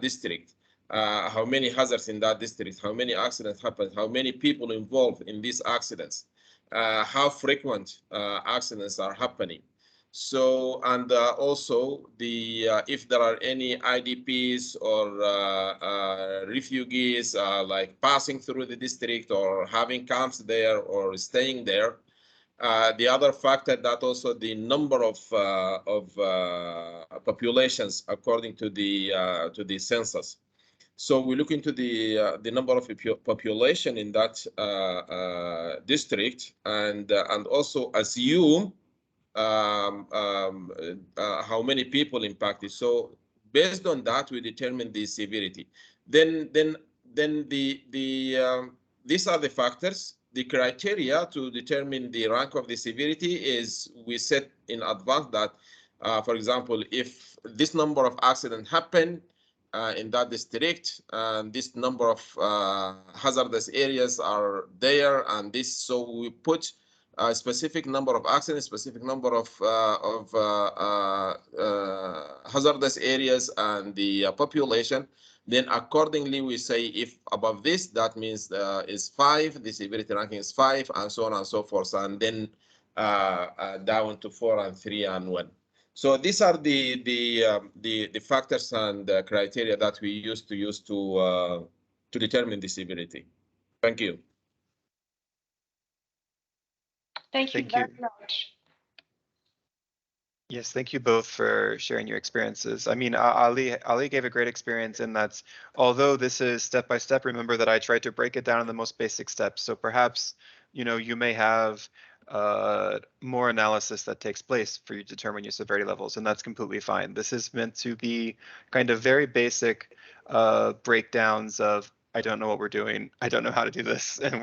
district. How many hazards in that district, how many accidents happen, how many people involved in these accidents, how frequent accidents are happening. So, and also the if there are any IDPs or refugees like passing through the district or having camps there or staying there. The other factor that also the number of populations according to the census. So we look into the number of population in that district and also assume how many people impacted. So based on that, we determine the severity. Then these are the factors. The criteria to determine the rank of the severity is we set in advance that, for example, if this number of accidents happen in that district, and this number of hazardous areas are there, and this, so we put a specific number of accidents, specific number of hazardous areas and the population. Then accordingly, we say if above this, that means is 5, the severity ranking is 5, and so on and so forth, and then down to 4 and 3 and 1. So these are the factors and the criteria that we use to determine the severity. Thank you. Thank you very much. Yes, thank you both for sharing your experiences. I mean, Ali gave a great experience in that, although this is step by step, remember that I tried to break it down in the most basic steps. So perhaps, you may have more analysis that takes place for you to determine your severity levels, and that's completely fine. This is meant to be kind of very basic breakdowns of, I don't know what we're doing, I don't know how to do this, and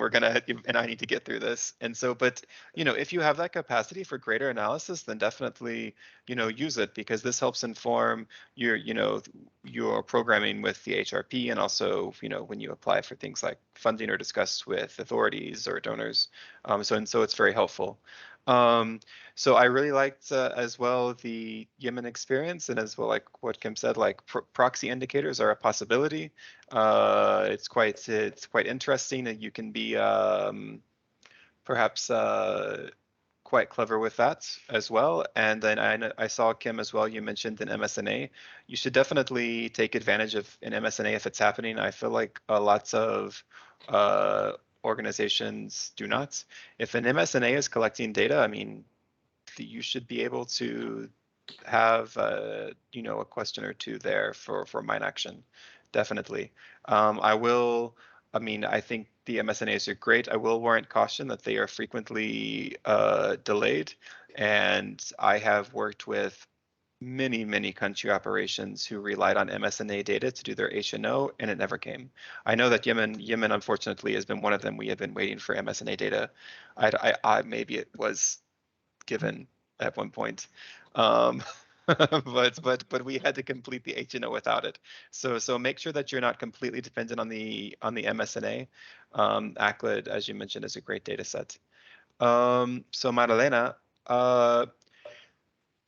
I need to get through this. And so, but if you have that capacity for greater analysis, then definitely use it, because this helps inform your programming with the HRP, and also when you apply for things like funding or discuss with authorities or donors. So it's very helpful. So I really liked as well the Yemen experience, and as well, like what Kim said, like proxy indicators are a possibility. It's quite interesting, and you can be perhaps quite clever with that as well. And then I saw, Kim, as well, you mentioned an MSNA. You should definitely take advantage of an MSNA if it's happening. I feel like lots of organizations do not. If an MSNA is collecting data, I mean, you should be able to have you know, a question or two there for mine action, definitely. I mean, I think the MSNAs are great. I will warrant caution that they are frequently delayed, and I have worked with many country operations who relied on MSNA data to do their HNO, and it never came. I know that Yemen unfortunately has been one of them. We have been waiting for MSNA data. Maybe it was given at one point, but we had to complete the HNO without it. So make sure that you're not completely dependent on the MSNA. ACLID, as you mentioned, is a great data set. So Marilena,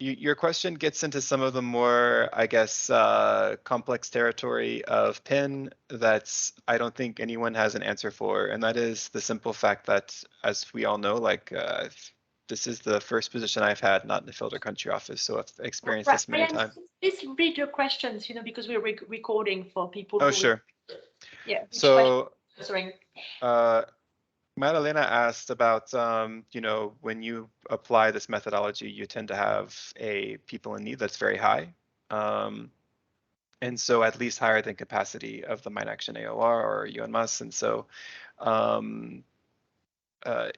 your question gets into some of the more, I guess, complex territory of PiN that's I don't think anyone has an answer for, and that is the simple fact that, as we all know, like this is the first position I've had not in the field or country office, so I've experienced this many times. Please read your questions, you know, because we're recording for people. Oh, sure. Yeah. So, Madalena asked about, you know, when you apply this methodology, you tend to have a people in need that's very high. And so at least higher than capacity of the mine action AOR or UNMAS. And so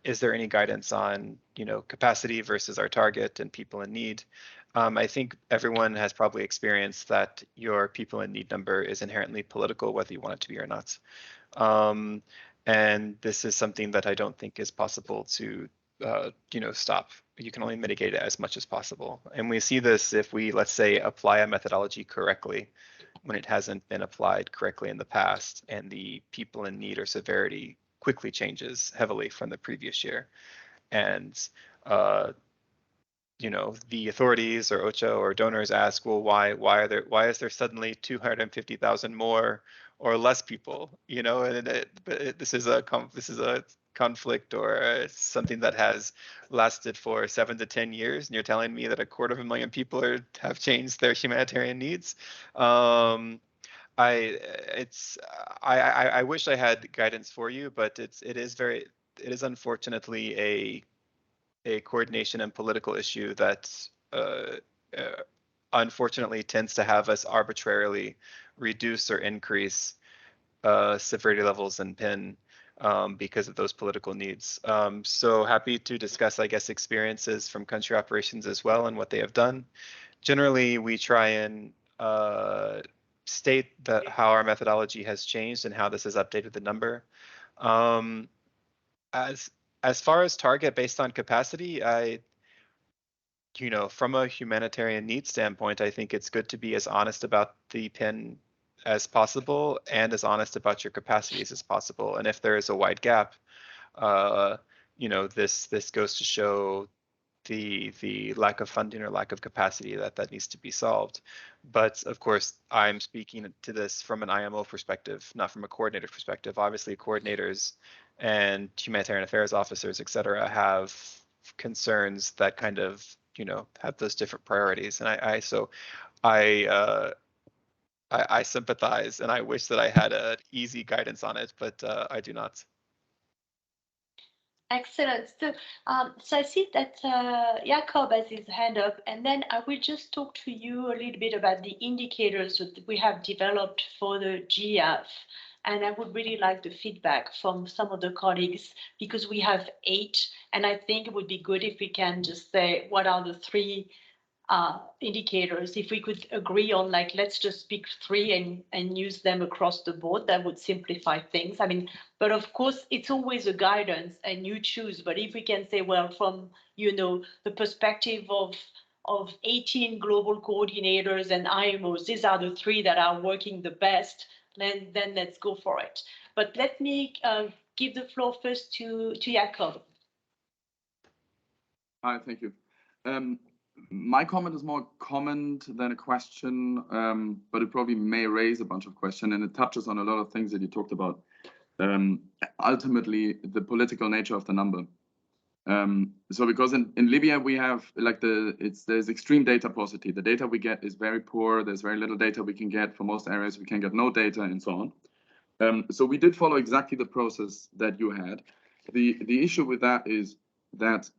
is there any guidance on, you know, capacity versus our target and people in need? I think everyone has probably experienced that your people in need number is inherently political, whether you want it to be or not. And this is something that I don't think is possible to, you know, stop. You can only mitigate it as much as possible. And we see this if we, let's say, apply a methodology correctly when it hasn't been applied correctly in the past, and the people in need or severity quickly changes heavily from the previous year. And, you know, the authorities or OCHA or donors ask, well, why is there suddenly 250,000 more or less people? You know, and this is a conflict or something that has lasted for 7 to 10 years, and you're telling me that 250,000 people have changed their humanitarian needs. I wish I had guidance for you, but it is unfortunately a coordination and political issue that unfortunately tends to have us arbitrarily reduce or increase severity levels in PiN because of those political needs. So happy to discuss, I guess, experiences from country operations as well and what they have done. Generally, we try and state that how our methodology has changed and how this has updated the number. As far as target based on capacity, you know, from a humanitarian needs standpoint, I think it's good to be as honest about the PiN as possible and as honest about your capacities as possible. And if there is a wide gap, you know, this goes to show the lack of funding or lack of capacity that needs to be solved. But of course, I'm speaking to this from an IMO perspective, not from a coordinator perspective. Obviously, coordinators and humanitarian affairs officers, et cetera, have concerns that kind of, you know, have those different priorities. And I sympathize, and I wish that I had an easy guidance on it, but I do not. Excellent. So I see that Jakob has his hand up, and then I will just talk to you a little bit about the indicators that we have developed for the GF. And I would really like the feedback from some of the colleagues, because we have 8, and I think it would be good if we can just say what are the 3 indicators. If we could agree on, like, let's just pick 3 and use them across the board, that would simplify things. I mean, but of course it's always a guidance and you choose, but if we can say, well, from, you know, the perspective of 18 global coordinators and IMOs, these are the 3 that are working the best, then let's go for it. But let me give the floor first to Jakob. Hi, thank you. My comment is more a comment than a question, but it probably may raise a bunch of questions, and it touches on a lot of things that you talked about. Ultimately, the political nature of the number. So because in Libya we have like there's extreme data paucity. The data we get is very poor. There's very little data we can get. For most areas we can get no data and so on. So we did follow exactly the process that you had. The issue with that is that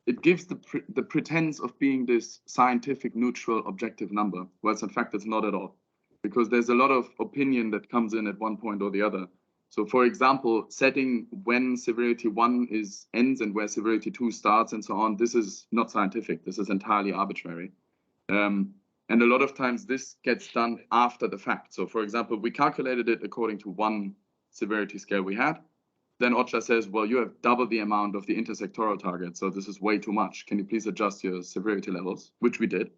it gives the pretense of being this scientific, neutral, objective number, whereas in fact it's not at all, because there's a lot of opinion that comes in at one point or the other. So for example, setting when severity 1 ends and where severity 2 starts and so on, this is not scientific. This is entirely arbitrary. And a lot of times this gets done after the fact. So for example, we calculated it according to one severity scale we had. Then OCHA says, well, you have double the amount of the intersectoral target, so this is way too much. Can you please adjust your severity levels? Which we did.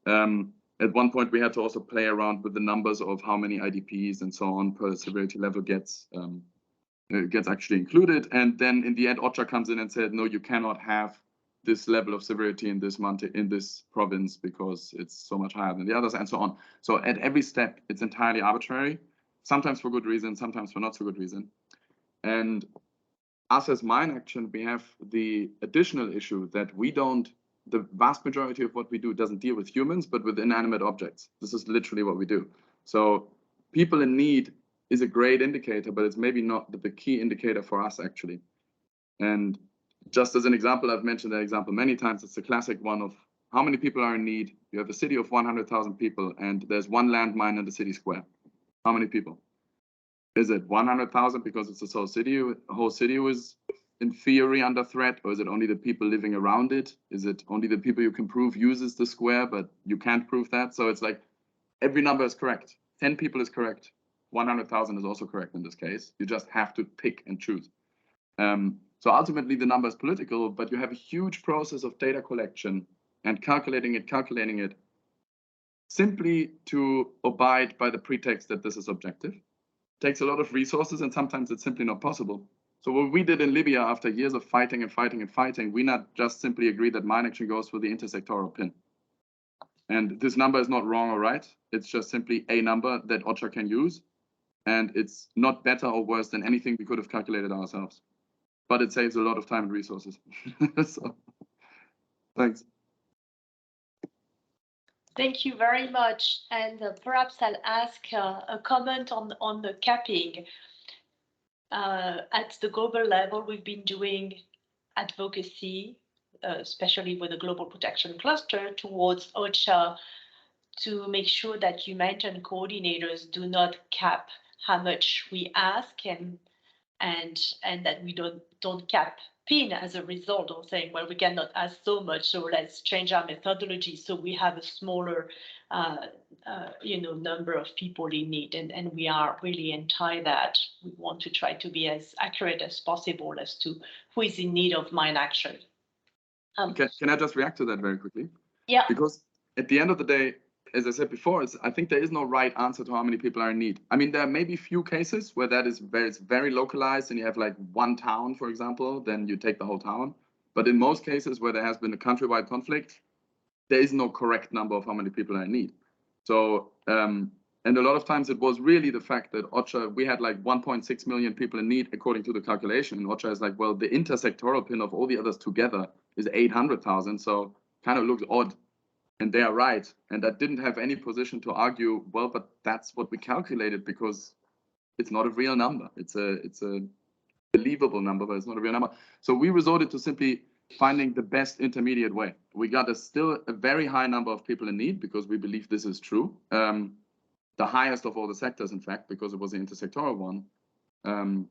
At one point, we had to also play around with the numbers of how many IDPs and so on per severity level gets actually included. And then in the end, OCHA comes in and said, no, you cannot have this level of severity in this province because it's so much higher than the others and so on. So at every step, it's entirely arbitrary, sometimes for good reason, sometimes for not so good reason. And us as Mine Action, we have the additional issue that the vast majority of what we do doesn't deal with humans, but with inanimate objects. This is literally what we do. So people in need is a great indicator, but it's maybe not the key indicator for us actually. And just as an example, I've mentioned that example many times. It's a classic one of how many people are in need. You have a city of 100,000 people and there's one landmine in the city square. How many people? Is it 100,000 because it's a whole city was in theory under threat, or is it only the people living around it? Is it only the people you can prove uses the square, but you can't prove that? So it's like every number is correct. 10 people is correct. 100,000 is also correct in this case. You just have to pick and choose. So ultimately the number is political, but you have a huge process of data collection and calculating it simply to abide by the pretext that this is objective. It takes a lot of resources and sometimes it's simply not possible. So what we did in Libya after years of fighting and fighting and fighting, we not just simply agreed that Mine Action goes for the intersectoral PiN. And this number is not wrong or right. It's just simply a number that OCHA can use. And it's not better or worse than anything we could have calculated ourselves. But it saves a lot of time and resources. So, thanks. Thank you very much. And perhaps I'll ask a comment on the capping. At the global level, we've been doing advocacy, especially with the Global Protection Cluster, towards OCHA to make sure that humanitarian coordinators do not cap how much we ask and that we don't cap PiN as a result of saying, well, we cannot ask so much, so let's change our methodology so we have a smaller number of people in need, and we are really anti that. We want to try to be as accurate as possible as to who is in need of Mine Action. Can I just react to that very quickly? Yeah. Because at the end of the day, as I said before, I think there is no right answer to how many people are in need. I mean, there may be few cases where it's very localized and you have like one town, for example, then you take the whole town. But in most cases where there has been a countrywide conflict, there is no correct number of how many people are in need. So, and a lot of times it was really the fact that OCHA, we had like 1.6 million people in need according to the calculation. And OCHA is like, well, the intersectoral PiN of all the others together is 800,000. So kind of looks odd. And they are right. And I didn't have any position to argue, well, but that's what we calculated because it's not a real number. It's a believable number, but it's not a real number. So we resorted to simply finding the best intermediate way. We got still a very high number of people in need because we believe this is true. The highest of all the sectors, in fact, because it was the intersectoral one.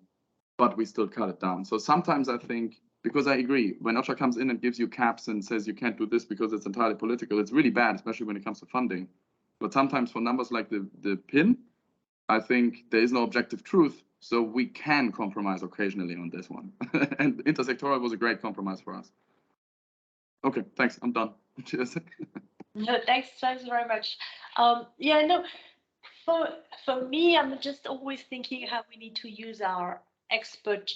But we still cut it down. So sometimes I think, because I agree, when OCHA comes in and gives you caps and says you can't do this because it's entirely political, it's really bad, especially when it comes to funding. But sometimes for numbers like the PiN, I think there is no objective truth, so we can compromise occasionally on this one. And intersectoral was a great compromise for us. Okay, thanks, I'm done. Cheers. No, thanks very much. For me, I'm just always thinking how we need to use our expert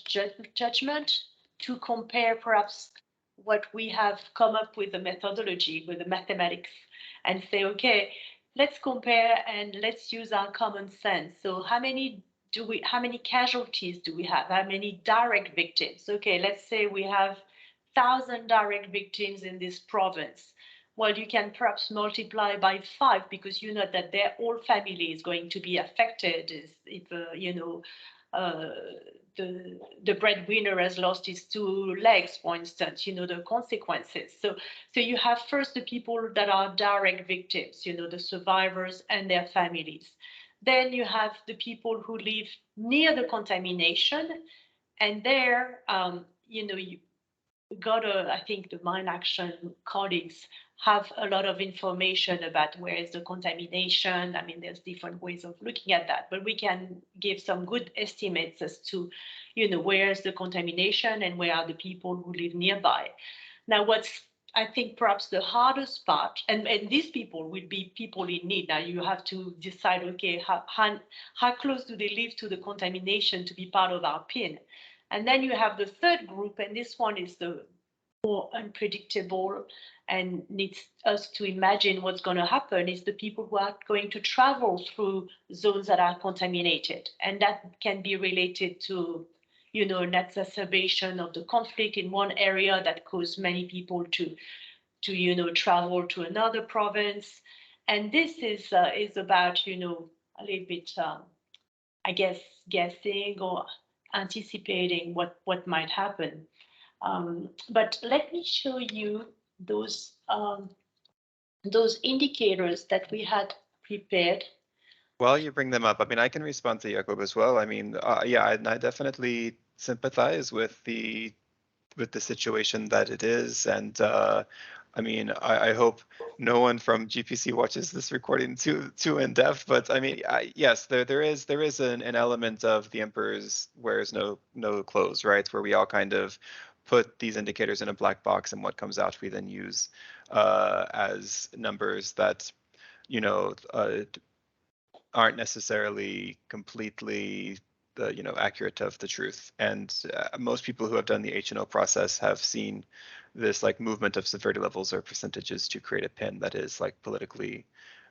judgment to compare perhaps what we have come up with, the methodology, with the mathematics, and say, okay, let's compare and let's use our common sense. So how many casualties do we have? How many direct victims? Okay, let's say we have 1,000 direct victims in this province, well, you can perhaps multiply by 5 because you know that their whole family is going to be affected if you know, the breadwinner has lost his 2 legs, for instance, you know, the consequences. So you have first the people that are direct victims, you know, the survivors and their families. Then you have the people who live near the contamination, and there, you know, you got I think the mine action colleagues have a lot of information about where is the contamination. I mean, there's different ways of looking at that, but we can give some good estimates as to, you know, where is the contamination and where are the people who live nearby. Now, what's I think perhaps the hardest part, and these people will be people in need. Now you have to decide, okay, how close do they live to the contamination to be part of our PiN? And then you have the third group, and this one is the more unpredictable and needs us to imagine what's going to happen, is the people who are going to travel through zones that are contaminated. And that can be related to, you know, an exacerbation of the conflict in one area that caused many people to you know, travel to another province. And this is about, you know, a little bit, I guess, guessing or anticipating what might happen. But let me show you those indicators that we had prepared. While you bring them up, I mean, I can respond to Jakob as well. I mean, yeah, I definitely sympathize with the situation that it is, and I mean, I hope no one from GPC watches this recording too in depth. But I mean, yes, there is an element of the emperor's wears no clothes, right? Where we all kind of put these indicators in a black box, and what comes out we then use as numbers that, you know, aren't necessarily completely you know, accurate of the truth. And most people who have done the H&O process have seen this like movement of severity levels or percentages to create a PiN that is like politically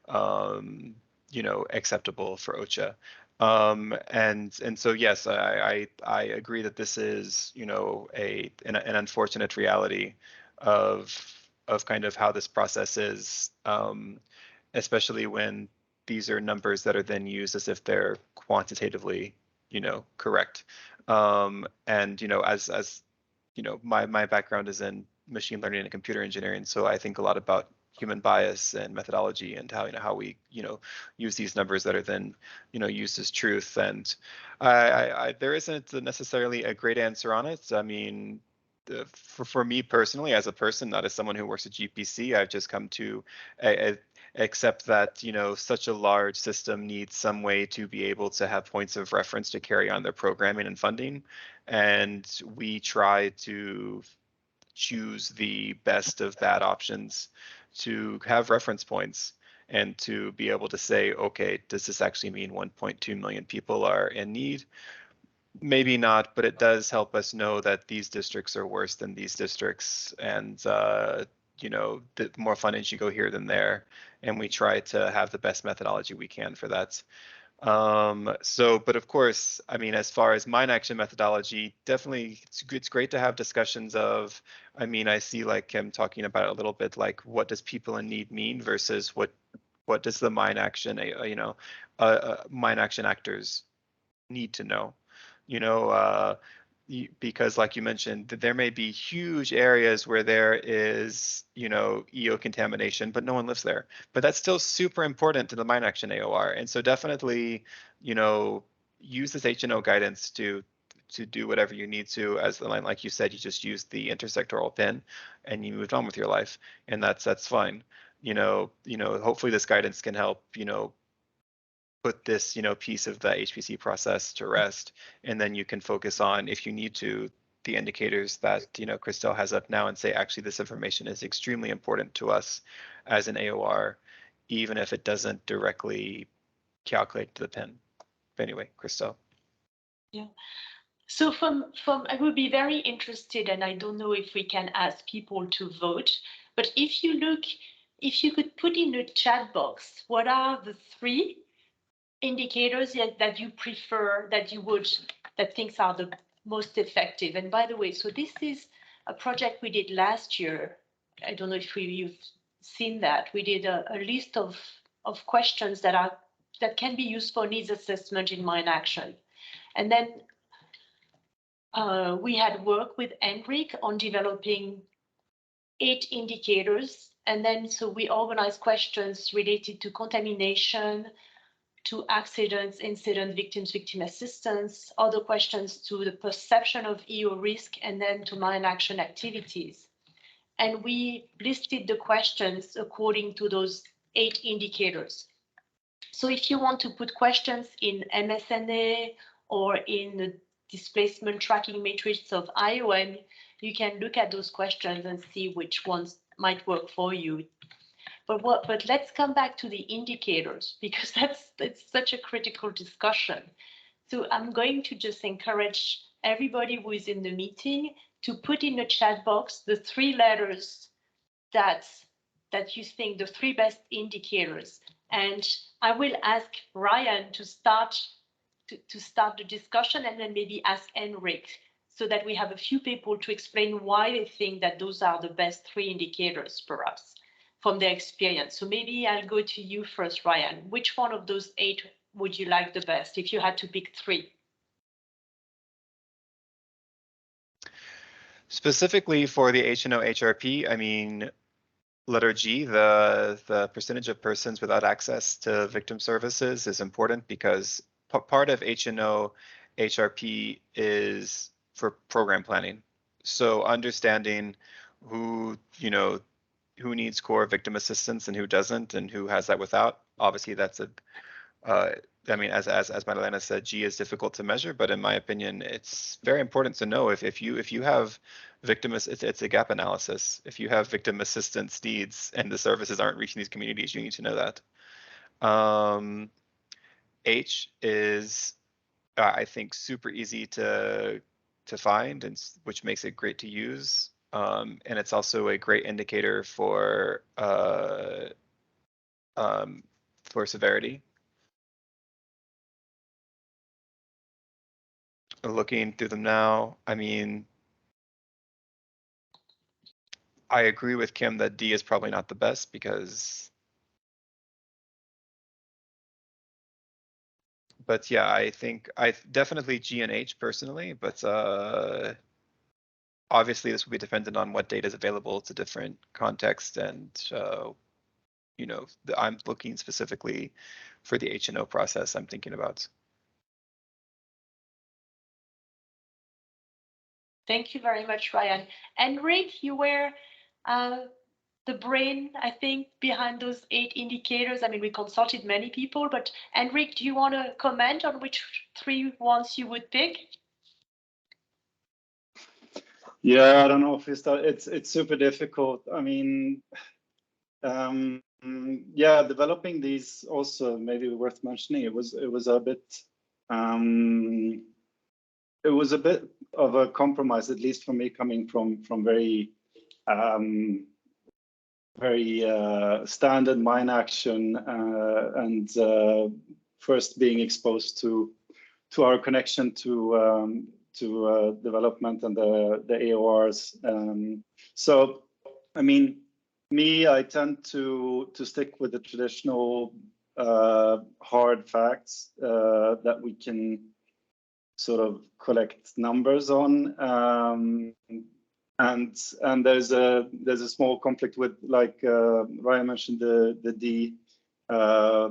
you know, acceptable for OCHA. And so yes, I agree that this is, you know, an unfortunate reality of kind of how this process is, especially when these are numbers that are then used as if they're quantitatively, you know, correct. And you know, as you know, my background is in machine learning and computer engineering, so I think a lot about human bias and methodology and how, you know, how we, you know, use these numbers that are then, you know, used as truth. And there isn't necessarily a great answer on it. I mean, for me personally, as a person, not as someone who works at GPC, I've just come to accept that, you know, such a large system needs some way to be able to have points of reference to carry on their programming and funding. And we try to choose the best of bad options to have reference points and to be able to say, okay, does this actually mean 1.2 million people are in need? Maybe not, but it does help us know that these districts are worse than these districts. And, you know, the more funding you go here than there. And we try to have the best methodology we can for that. So, but of course, I mean, as far as mine action methodology, definitely it's great to have discussions of, I mean, I see like Kim talking about it a little bit, like what does people in need mean versus what does the mine action, you know, mine action actors need to know, you know, because like you mentioned, there may be huge areas where there is, you know, EO contamination, but no one lives there. But that's still super important to the mine action AOR. And so definitely, you know, use this H&O guidance to do whatever you need to. As the line, like you said, you just use the intersectoral PiN and you moved on with your life. And that's fine. You know, hopefully this guidance can help, you know, put this, you know, piece of the HPC process to rest, and then you can focus on, if you need to, the indicators that, you know, Christelle has up now and say, actually, this information is extremely important to us as an AOR, even if it doesn't directly calculate to the PiN. But anyway, Christelle. Yeah. So I would be very interested, and I don't know if we can ask people to vote, but if you could put in the chat box, what are the 3 indicators that you prefer, that things are the most effective? And by the way, so this is a project we did last year. I don't know if you've seen that. We did a list of questions that can be used for needs assessment in mine action. And then we had worked with Enric on developing 8 indicators. And then so we organized questions related to contamination, to accidents, incident, victims, victim assistance, other questions to the perception of EO risk, and then to mine action activities. And we listed the questions according to those 8 indicators. So if you want to put questions in MSNA or in the displacement tracking matrix of IOM, you can look at those questions and see which ones might work for you. But let's come back to the indicators, because that's such a critical discussion. So I'm going to just encourage everybody who is in the meeting to put in the chat box the 3 letters that you think, the 3 best indicators. And I will ask Ryan to start the discussion, and then maybe ask Enric, so that we have a few people to explain why they think that those are the best 3 indicators, perhaps, from their experience. So maybe I'll go to you first, Ryan. Which one of those 8 would you like the best if you had to pick 3? Specifically for the HNO HRP, I mean, letter G, the percentage of persons without access to victim services is important, because part of HNO HRP is for program planning. So understanding who needs core victim assistance and who doesn't, and who has that without. Obviously, that's I mean, as Madalena said, G is difficult to measure, but in my opinion, it's very important to know if you have victim, it's a gap analysis. If you have victim assistance needs and the services aren't reaching these communities, you need to know that. H is, I think, super easy to find, and which makes it great to use. And it's also a great indicator for severity. Looking through them now, I mean, I agree with Kim that D is probably not the best, because, but yeah, I think definitely G and H personally, but obviously this will be dependent on what data is available to different contexts, and I'm looking specifically for the HNO process I'm thinking about. Thank you very much, Ryan. Enric, you were the brain, I think, behind those 8 indicators. I mean, we consulted many people, but Enric, do you want to comment on which 3 ones you would pick? Yeah, I don't know if it's super difficult. I mean, yeah, developing these also maybe worth mentioning. It was a bit of a compromise, at least for me, coming from very standard mine action, and first being exposed to our connection to development and the AORs. So, I mean, I tend to stick with the traditional hard facts that we can sort of collect numbers on, and there's a small conflict with, like Ryan mentioned, the D, the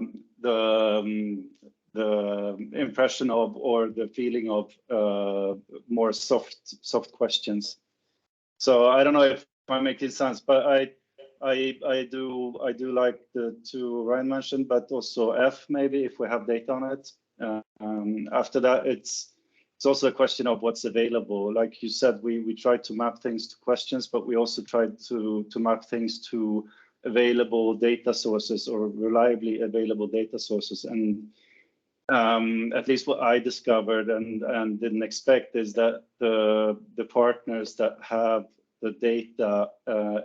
impression of, or the feeling of more soft questions. So I don't know if I'm making sense, but I do like the 2 Ryan mentioned, but also F, maybe, if we have data on it. After that, it's also a question of what's available. Like you said, we tried to map things to questions, but we also tried to map things to available data sources, or reliably available data sources. And at least what I discovered and didn't expect is that the partners that have the data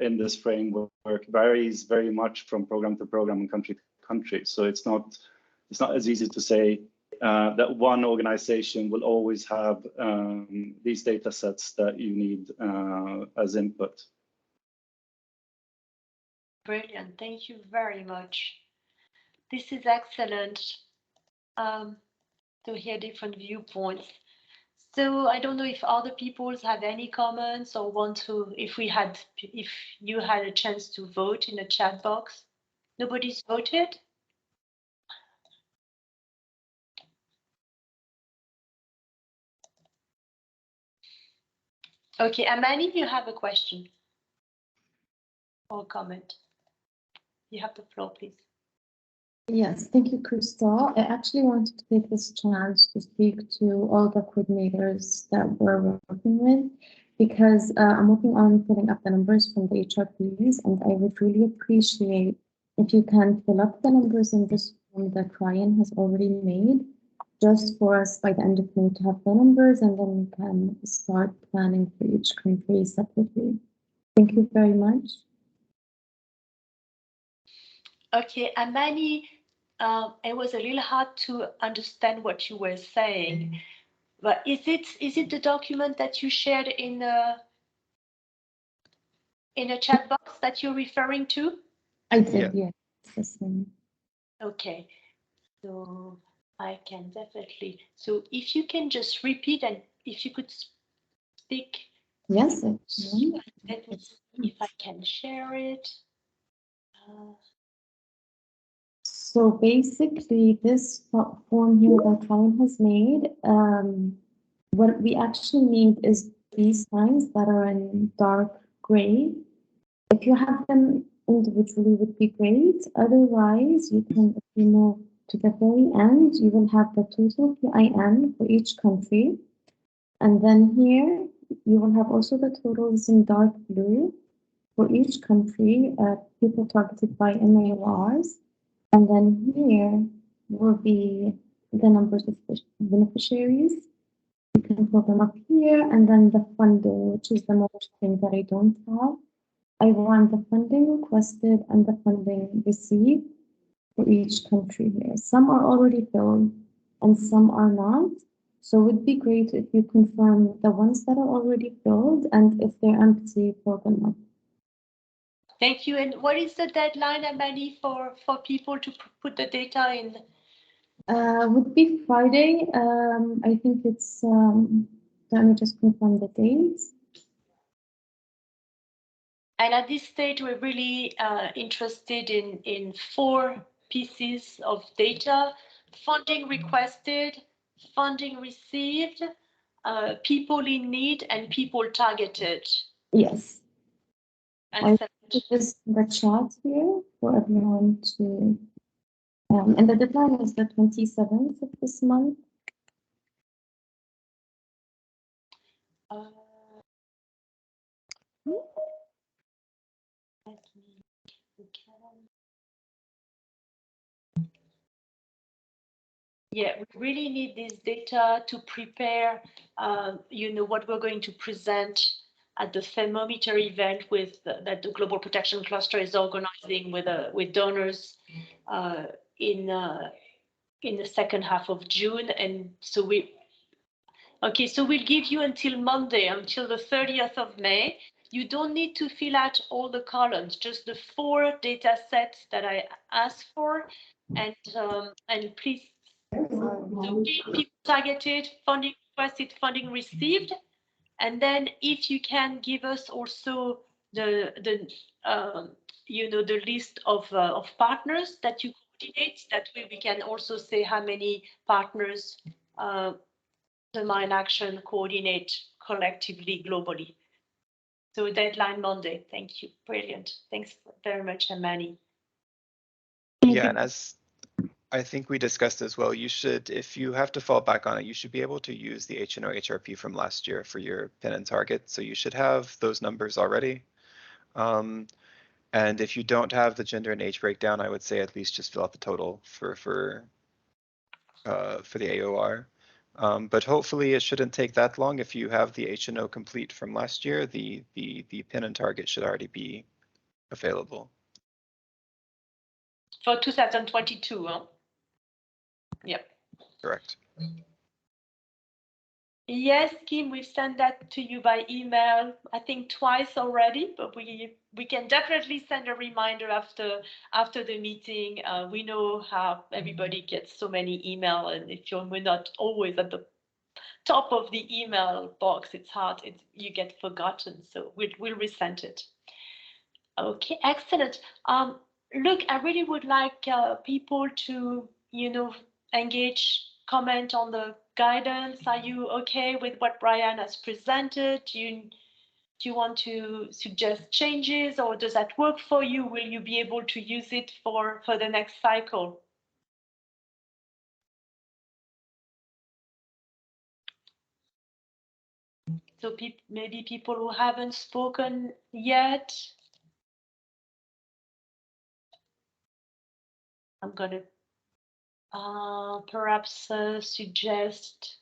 in this framework varies very much from program to program and country to country. So it's not as easy to say that one organization will always have these data sets that you need as input. Brilliant. Thank you very much. This is excellent to hear different viewpoints. So I don't know if other people have any comments or want to, if you had a chance to vote in the chat box. Nobody's voted? Okay, Amani, you have a question or comment. You have the floor, please. Yes, thank you, Crystal. I actually wanted to take this chance to speak to all the coordinators that we're working with, because I'm working on filling up the numbers from the HRPs, and I would really appreciate if you can fill up the numbers in this form that Ryan has already made, just for us by the end of May to have the numbers, and then we can start planning for each country separately. Thank you very much. Okay, Amani, it was a little hard to understand what you were saying, but is it the document that you shared in a chat box that you're referring to? I did, yeah. Yes. Okay, so I can definitely. So if you can just repeat, and if you could speak. Yes. Let me see if I can share it. So basically, this form here that Ryan has made, what we actually need is these lines that are in dark gray. If you have them individually, would be great. Otherwise, you can, if you move to the very end, you will have the total PIN for each country. And then here, you will have also the totals in dark blue for each country, people targeted by MAORs. And then here will be the numbers of beneficiaries. You can put them up here, and then the funding, which is the most thing that I don't have. I want the funding requested and the funding received for each country here. Some are already filled and some are not. So it would be great if you confirm the ones that are already filled, and if they're empty, fill them up. Thank you. And what is the deadline, Amani, for people to put the data in? Would be Friday. I think it's, let me just confirm the dates. And at this stage, we're really interested in 4 pieces of data: funding requested, funding received, people in need, and people targeted. Yes. And I put this in the chat here for everyone to, and the deadline is the 27th of this month. Yeah, we really need this data to prepare, what we're going to present at the thermometer event that the Global Protection Cluster is organizing with donors in the second half of June. And so so we'll give you until Monday, until the 30th of May. You don't need to fill out all the columns, just the 4 data sets that I asked for, and please. So people targeted, funding requested, funding received, and then if you can give us also the list of partners that you coordinate. That way we can also say how many partners the Mine Action coordinate collectively globally. So deadline Monday. Thank you. Brilliant. Thanks very much, Amani. Yeah, and as I think we discussed as well, you should, if you have to fall back on it, you should be able to use the HNO HRP from last year for your PIN and target. So you should have those numbers already. And if you don't have the gender and age breakdown, I would say at least just fill out the total for the AOR. But hopefully it shouldn't take that long. If you have the HNO complete from last year, the PIN and target should already be available. For 2022, huh? Yep. Correct. Yes, Kim, we've sent that to you by email, I think twice already, but we can definitely send a reminder after the meeting. We know how everybody gets so many email, and if we're not always at the top of the email box, it's hard, you get forgotten, so we'll resend it. Okay, excellent. Look, I really would like people to, engage, comment on the guidance. Are you okay with what Brian has presented? Do you want to suggest changes, or does that work for you? Will you be able to use it for the next cycle? So maybe people who haven't spoken yet. I'm gonna perhaps suggest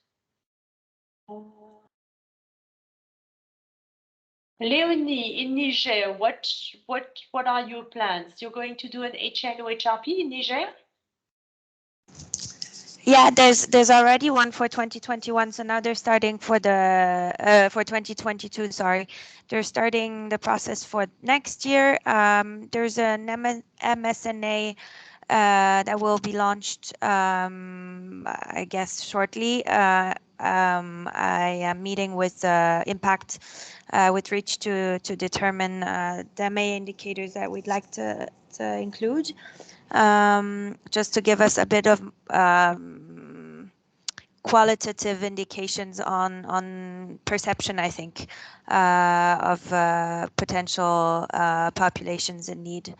Leonie in Niger. What are your plans? You're going to do an HNO-HRP in Niger? Yeah, there's already one for 2021, so now they're starting for the for 2022. Sorry, they're starting the process for next year. There's an MSNA that will be launched, I guess, shortly. I am meeting with Impact with Reach to determine the MA indicators that we'd like to include. Just to give us a bit of qualitative indications on perception, I think, of potential populations in need.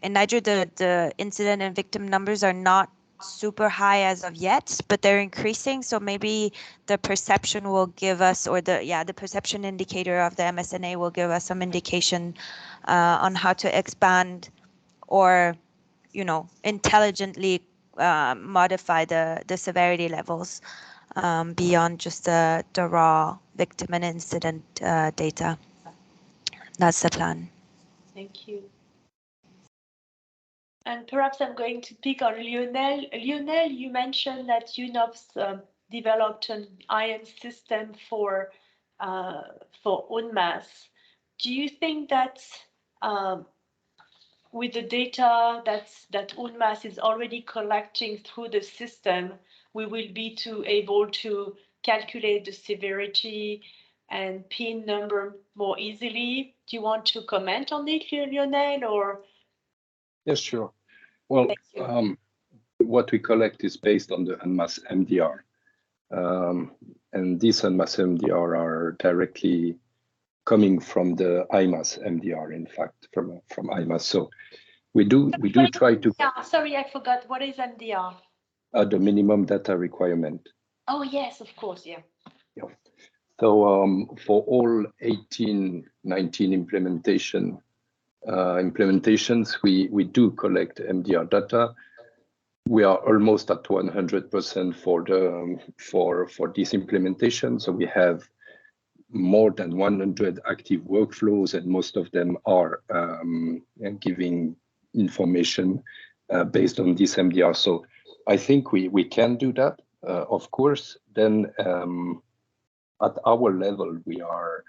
In Niger, the incident and victim numbers are not super high as of yet, but they're increasing. So maybe the perception will give us, or the perception indicator of the MSNA will give us some indication on how to expand or, intelligently modify the severity levels beyond just the raw victim and incident data. That's the plan. Thank you. And perhaps I'm going to pick on Lionel. Lionel, you mentioned that UNOPS developed an iron system for UNMAS. Do you think that with the data that UNMAS is already collecting through the system, we will be able to calculate the severity and PIN number more easily? Do you want to comment on it, Lionel, or? Yes, sure. Well, what we collect is based on the UNMAS MDR. And these UNMAS MDR are directly coming from the IMAS MDR, in fact, from IMAS. So we do try to. Yeah, sorry, I forgot. What is MDR? The minimum data requirement. Oh yes, of course, yeah. Yeah. So for all 19 implementations, we do collect MDR data. We are almost at 100% for this implementation. So we have more than 100 active workflows, and most of them are giving information based on this MDR. So I think we can do that. Of course, then at our level, we are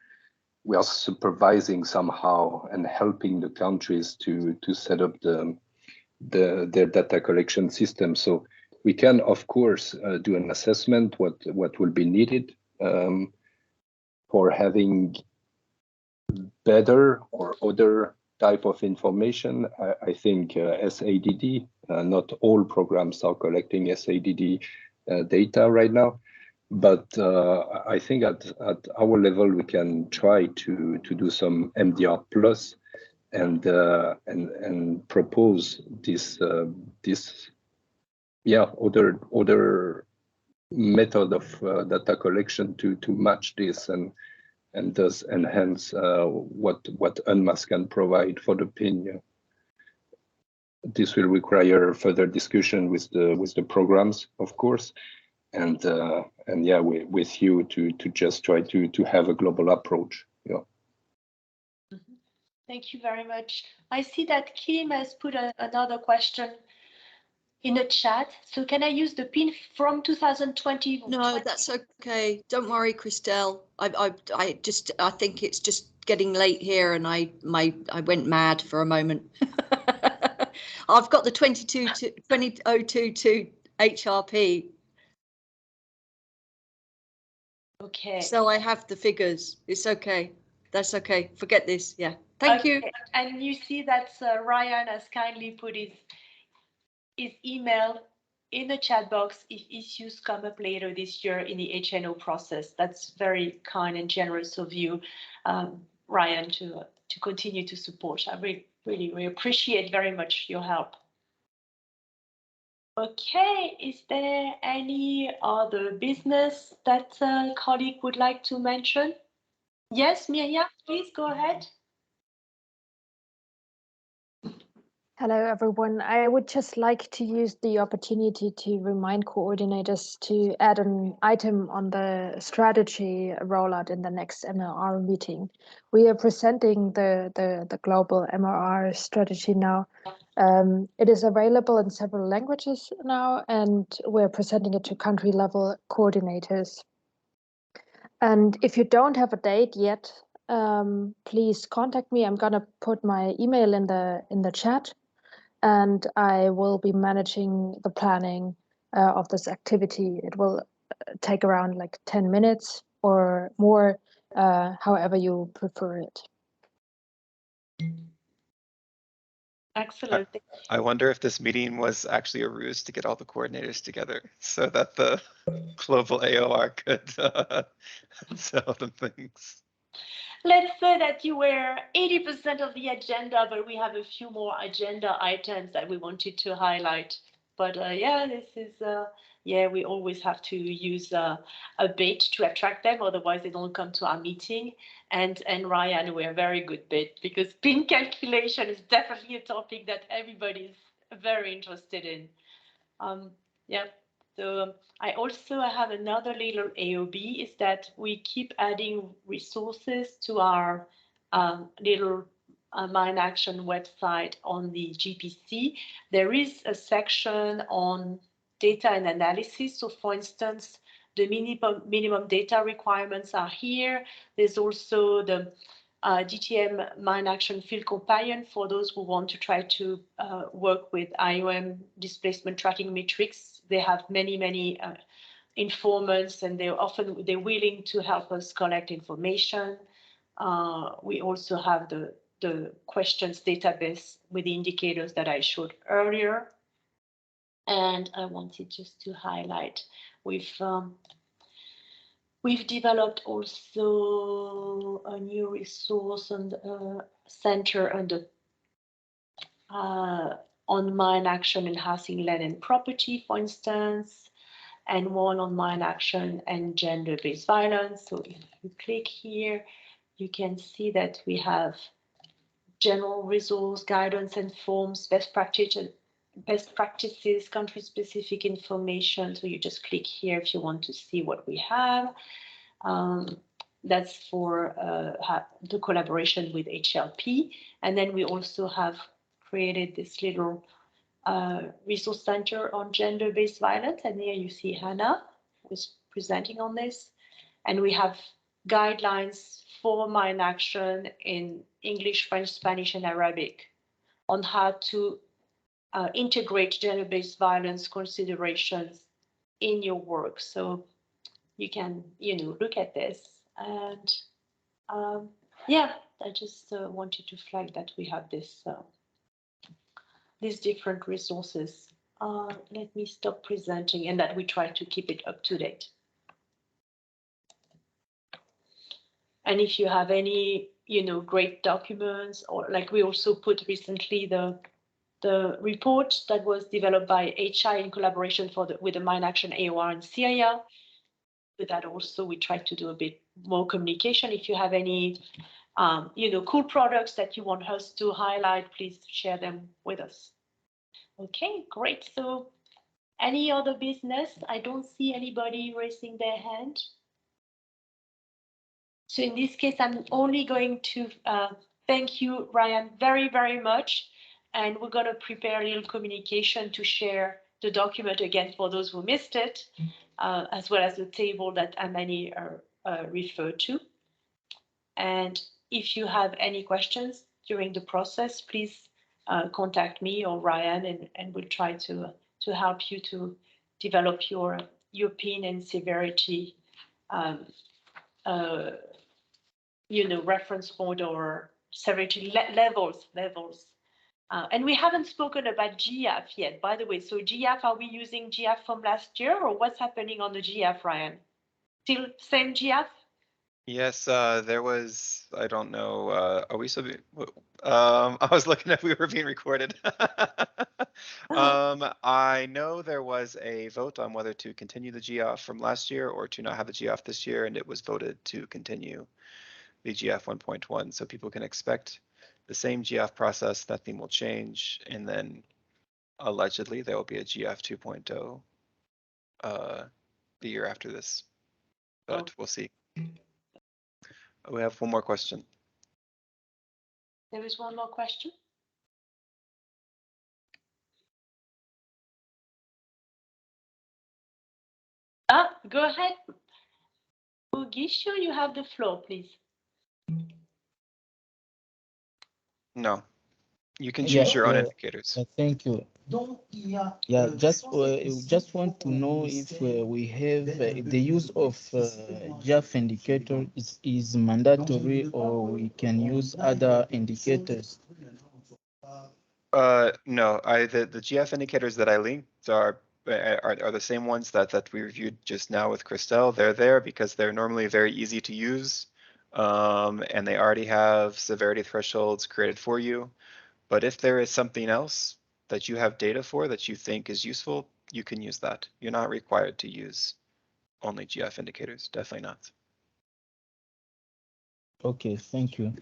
supervising somehow and helping the countries to set up their data collection system. So we can, of course, do an assessment what will be needed for having better or other type of information. I think SADD, not all programs are collecting SADD data right now, but I think at our level we can try to do some MDR plus and propose this other method of data collection to match this and thus enhance what UNMAS can provide for the PiN. Yeah. This will require further discussion with the programs, of course, and yeah, with you to just try to have a global approach. Yeah. Thank you very much. I see that Kim has put another question. in the chat. So can I use the PIN from 2020? No, that's okay. Don't worry, Christelle. I think it's just getting late here, and I went mad for a moment. I've got the 20022 HRP. Okay. So I have the figures. It's okay. That's okay. Forget this. Yeah. Thank you. And you see that Ryan has kindly put his email in the chat box if issues come up later this year in the HNO process. That's very kind and generous of you, Ryan, to continue to support. I really appreciate very much your help. Okay, is there any other business that a colleague would like to mention? Yes, Miriam, please go ahead. Hello, everyone. I would just like to use the opportunity to remind coordinators to add an item on the strategy rollout in the next MRR meeting. We are presenting the global MRR strategy now. It is available in several languages now, and we're presenting it to country level coordinators. And if you don't have a date yet, please contact me. I'm gonna put my email in the chat, and I will be managing the planning of this activity. It will take around like 10 minutes or more, however you prefer it. Excellent. I wonder if this meeting was actually a ruse to get all the coordinators together so that the global AOR could sell them things. Let's say that you were 80% of the agenda, but we have a few more agenda items that we wanted to highlight. But yeah, this is, yeah, we always have to use a bait to attract them, otherwise they don't come to our meeting. And Ryan, we're a very good bait because PIN calculation is definitely a topic that everybody's very interested in. Yeah. So I also have another little AOB is that we keep adding resources to our little Mine Action website on the GPC. There is a section on data and analysis. So for instance, the minimum data requirements are here. There's also the DTM Mine Action Field Companion for those who want to try to work with IOM displacement tracking metrics. They have many informants, and they're willing to help us collect information. We also have the questions database with the indicators that I showed earlier. And I wanted just to highlight we've developed also a new resource and center under on mine action and housing, land and property, for instance, and one on mine action and gender-based violence. So if you click here, you can see that we have general resource guidance and forms, best practices, country-specific information. So you just click here if you want to see what we have. That's for the collaboration with HLP. And then we also have created this little resource center on gender-based violence. And here you see Hannah who's presenting on this. And we have guidelines for Mine Action in English, French, Spanish, and Arabic on how to integrate gender-based violence considerations in your work. So you can, look at this. And yeah, I just wanted to flag that we have this these different resources. Let me stop presenting, and that we try to keep it up to date. And if you have any, great documents, or like we also put recently the report that was developed by HI in collaboration with the Mine Action AOR in Syria. With that also, we try to do a bit more communication. If you have any, cool products that you want us to highlight, please share them with us. Okay, great. So any other business? I don't see anybody raising their hand. So in this case, I'm only going to thank you, Ryan, very, very much. And we're going to prepare a little communication to share the document again for those who missed it, as well as the table that Amani referred to. And if you have any questions during the process, please contact me or Ryan, and we'll try to help you to develop your PiN and severity, reference point or severity levels. And we haven't spoken about GF yet, by the way. So GF, are we using GF from last year, or what's happening on the GF, Ryan? Still same GF? Yes, there was, I don't know, are we still, I was looking if we were being recorded. I know there was a vote on whether to continue the GF from last year or to not have the GF this year, and it was voted to continue the GF 1.1, so people can expect the same GF process, nothing will change, and then allegedly there will be a GF 2.0 the year after this, but we'll see. We have one more question. There is one more question. Go ahead. Ugisho, you have the floor, please. No, you can choose your own indicators. Thank you. Yeah, just want to know if we have the use of GF indicator is mandatory, or we can use other indicators. No, the GF indicators that I linked are the same ones that we reviewed just now with Christelle. They're there because they're normally very easy to use, and they already have severity thresholds created for you. But if there is something else that you have data for that you think is useful, you can use that. You're not required to use only GF indicators, definitely not. Okay, thank you.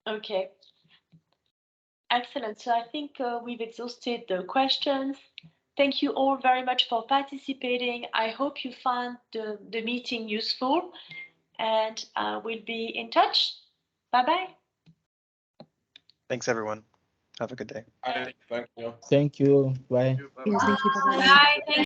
Okay. Excellent. So I think we've exhausted the questions. Thank you all very much for participating. I hope you found the meeting useful, and we'll be in touch. Bye-bye. Thanks, everyone. Have a good day. Thank you. Thank you. Bye. Bye.